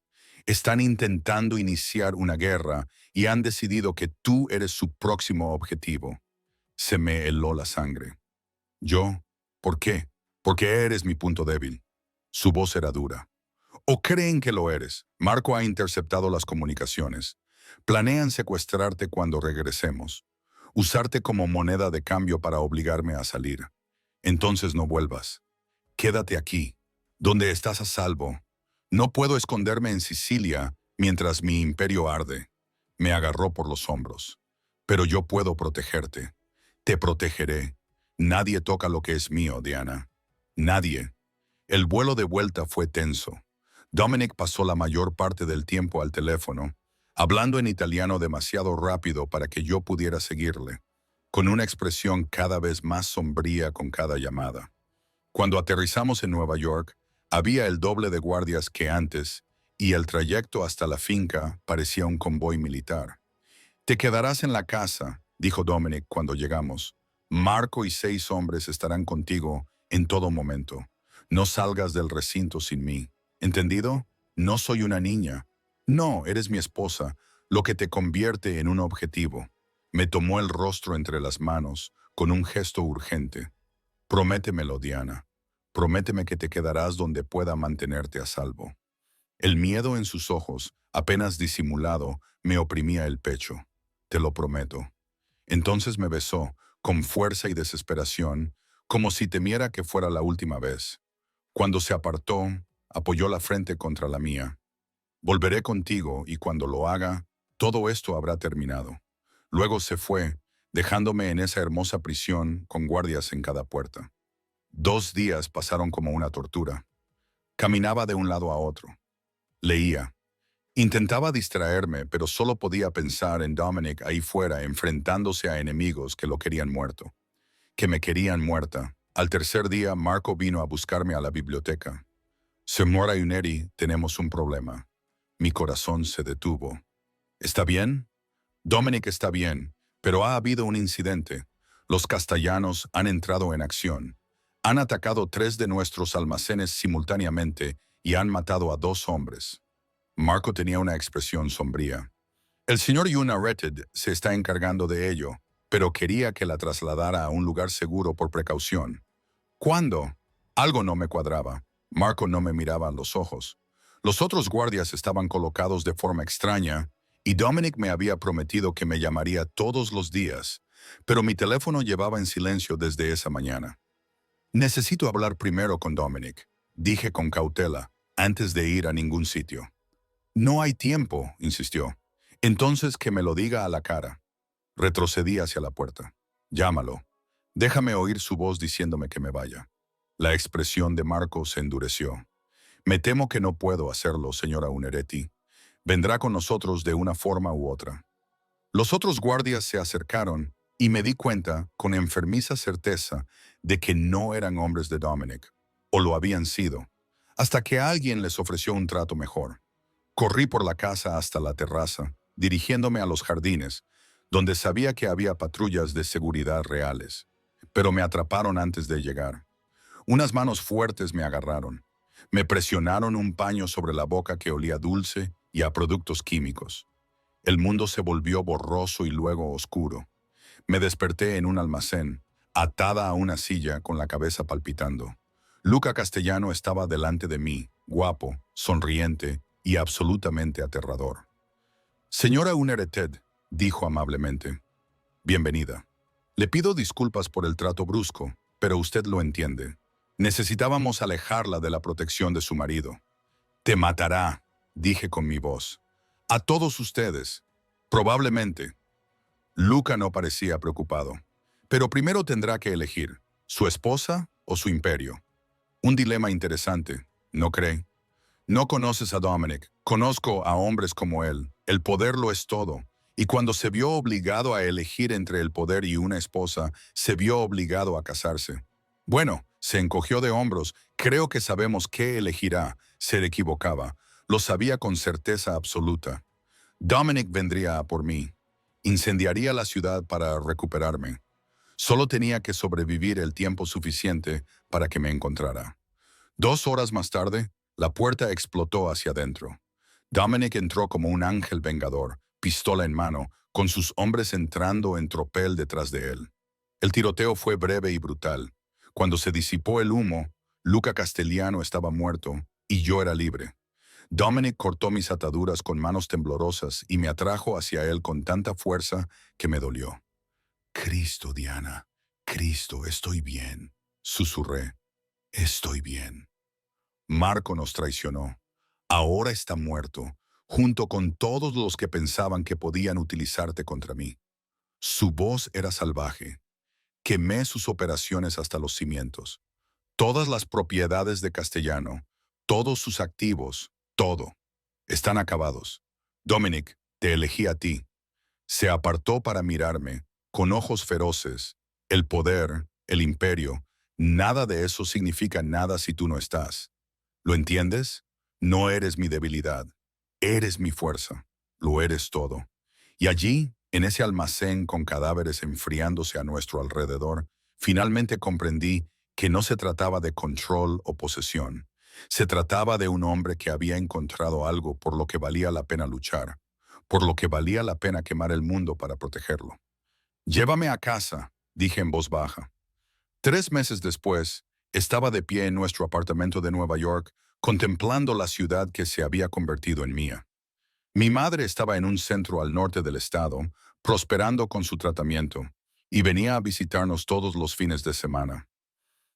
Están intentando iniciar una guerra y han decidido que tú eres su próximo objetivo». Se me heló la sangre. «¿Yo? ¿Por qué? Porque eres mi punto débil». Su voz era dura. «¿O creen que lo eres? Marco ha interceptado las comunicaciones. Planean secuestrarte cuando regresemos. Usarte como moneda de cambio para obligarme a salir. Entonces no vuelvas. Quédate aquí, donde estás a salvo. No puedo esconderme en Sicilia mientras mi imperio arde». Me agarró por los hombros. «Pero yo puedo protegerte. Te protegeré. Nadie toca lo que es mío, Diana. Nadie». El vuelo de vuelta fue tenso. Dominic pasó la mayor parte del tiempo al teléfono, hablando en italiano demasiado rápido para que yo pudiera seguirle, con una expresión cada vez más sombría con cada llamada. Cuando aterrizamos en Nueva York, había el doble de guardias que antes, y el trayecto hasta la finca parecía un convoy militar. «Te quedarás en la casa», dijo Dominic cuando llegamos. «Marco y 6 hombres estarán contigo en todo momento. No salgas del recinto sin mí. ¿Entendido? No soy una niña. No, eres mi esposa, lo que te convierte en un objetivo». Me tomó el rostro entre las manos, con un gesto urgente. «Prométemelo, Diana. Prométeme que te quedarás donde pueda mantenerte a salvo». El miedo en sus ojos, apenas disimulado, me oprimía el pecho. «Te lo prometo». Entonces me besó, con fuerza y desesperación, como si temiera que fuera la última vez. Cuando se apartó, apoyó la frente contra la mía. Volveré contigo y cuando lo haga, todo esto habrá terminado. Luego se fue, dejándome en esa hermosa prisión con guardias en cada puerta. 2 días pasaron como una tortura. Caminaba de un lado a otro. Leía. Intentaba distraerme, pero solo podía pensar en Dominic ahí fuera enfrentándose a enemigos que lo querían muerto, que me querían muerta. Al tercer día, Marco vino a buscarme a la biblioteca. Señora Uneri, tenemos un problema. Mi corazón se detuvo. ¿Está bien? Dominic está bien, pero ha habido un incidente. Los castellanos han entrado en acción. Han atacado 3 de nuestros almacenes simultáneamente y han matado a 2 hombres. Marco tenía una expresión sombría. El señor Unnaretted se está encargando de ello, pero quería que la trasladara a un lugar seguro por precaución. ¿Cuándo? Algo no me cuadraba. Marco no me miraba a los ojos. Los otros guardias estaban colocados de forma extraña y Dominic me había prometido que me llamaría todos los días, pero mi teléfono llevaba en silencio desde esa mañana. Necesito hablar primero con Dominic, dije con cautela, antes de ir a ningún sitio. No hay tiempo, insistió. Entonces que me lo diga a la cara. Retrocedí hacia la puerta. Llámalo. Déjame oír su voz diciéndome que me vaya. La expresión de Marco se endureció. Me temo que no puedo hacerlo, señora Unneretti. Vendrá con nosotros de una forma u otra. Los otros guardias se acercaron y me di cuenta, con enfermiza certeza, de que no eran hombres de Dominic, o lo habían sido, hasta que alguien les ofreció un trato mejor. Corrí por la casa hasta la terraza, dirigiéndome a los jardines, donde sabía que había patrullas de seguridad reales, pero me atraparon antes de llegar. Unas manos fuertes me agarraron. Me presionaron un paño sobre la boca que olía dulce y a productos químicos. El mundo se volvió borroso y luego oscuro. Me desperté en un almacén, atada a una silla con la cabeza palpitando. Luca Castellano estaba delante de mí, guapo, sonriente y absolutamente aterrador. Señora Unneretted, dijo amablemente. Bienvenida. Le pido disculpas por el trato brusco, pero usted lo entiende. Necesitábamos alejarla de la protección de su marido. Te matará, dije con mi voz. A todos ustedes. Probablemente. Luca no parecía preocupado. Pero primero tendrá que elegir, ¿su esposa o su imperio? Un dilema interesante, ¿no cree? No conoces a Dominic, conozco a hombres como él. El poder lo es todo. Y cuando se vio obligado a elegir entre el poder y una esposa, se vio obligado a casarse. Bueno, se encogió de hombros. Creo que sabemos qué elegirá. Se equivocaba. Lo sabía con certeza absoluta. Dominic vendría a por mí. Incendiaría la ciudad para recuperarme. Solo tenía que sobrevivir el tiempo suficiente para que me encontrara. 2 horas más tarde, la puerta explotó hacia adentro. Dominic entró como un ángel vengador, pistola en mano, con sus hombres entrando en tropel detrás de él. El tiroteo fue breve y brutal. Cuando se disipó el humo, Luca Castellano estaba muerto y yo era libre. Dominic cortó mis ataduras con manos temblorosas y me atrajo hacia él con tanta fuerza que me dolió. Cristo, Diana, Cristo, estoy bien, susurré. Estoy bien. Marco nos traicionó. Ahora está muerto, junto con todos los que pensaban que podían utilizarte contra mí. Su voz era salvaje. Quemé sus operaciones hasta los cimientos. Todas las propiedades de Castellano, todos sus activos, todo, están acabados. Dominic, te elegí a ti. Se apartó para mirarme, con ojos feroces. El poder, el imperio, nada de eso significa nada si tú no estás. ¿Lo entiendes? No eres mi debilidad. Eres mi fuerza. Lo eres todo. Y allí, en ese almacén con cadáveres enfriándose a nuestro alrededor, finalmente comprendí que no se trataba de control o posesión. Se trataba de un hombre que había encontrado algo por lo que valía la pena luchar, por lo que valía la pena quemar el mundo para protegerlo. Llévame a casa, dije en voz baja. 3 meses después, estaba de pie en nuestro apartamento de Nueva York, contemplando la ciudad que se había convertido en mía. Mi madre estaba en un centro al norte del estado, prosperando con su tratamiento, y venía a visitarnos todos los fines de semana.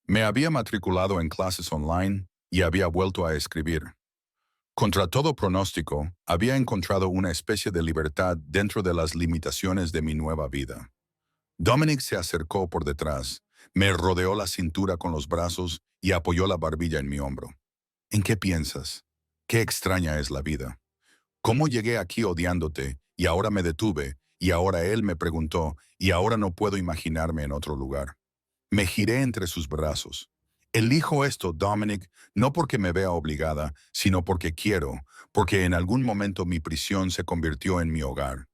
Me había matriculado en clases online y había vuelto a escribir. Contra todo pronóstico, había encontrado una especie de libertad dentro de las limitaciones de mi nueva vida. Dominic se acercó por detrás, me rodeó la cintura con los brazos y apoyó la barbilla en mi hombro. ¿En qué piensas? Qué extraña es la vida. ¿Cómo llegué aquí odiándote y ahora me detuve y ahora él me preguntó y ahora no puedo imaginarme en otro lugar? Me giré entre sus brazos. Elijo esto, Dominic, no porque me vea obligada, sino porque quiero, porque en algún momento mi prisión se convirtió en mi hogar.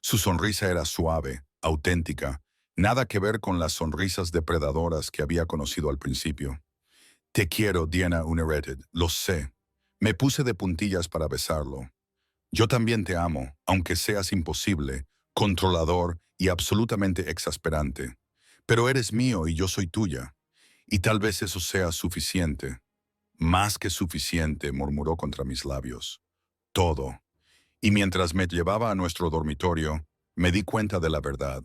Su sonrisa era suave, auténtica, nada que ver con las sonrisas depredadoras que había conocido al principio. Te quiero, Diana Unerated, lo sé. Me puse de puntillas para besarlo. Yo también te amo, aunque seas imposible, controlador y absolutamente exasperante. Pero eres mío y yo soy tuya. Y tal vez eso sea suficiente. Más que suficiente, murmuró contra mis labios. Todo. Y mientras me llevaba a nuestro dormitorio, me di cuenta de la verdad.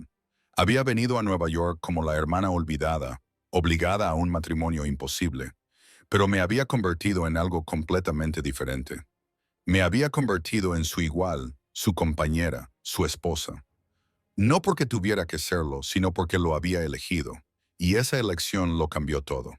Había venido a Nueva York como la hermana olvidada, obligada a un matrimonio imposible, pero me había convertido en algo completamente diferente. Me había convertido en su igual, su compañera, su esposa. No porque tuviera que serlo, sino porque lo había elegido, y esa elección lo cambió todo.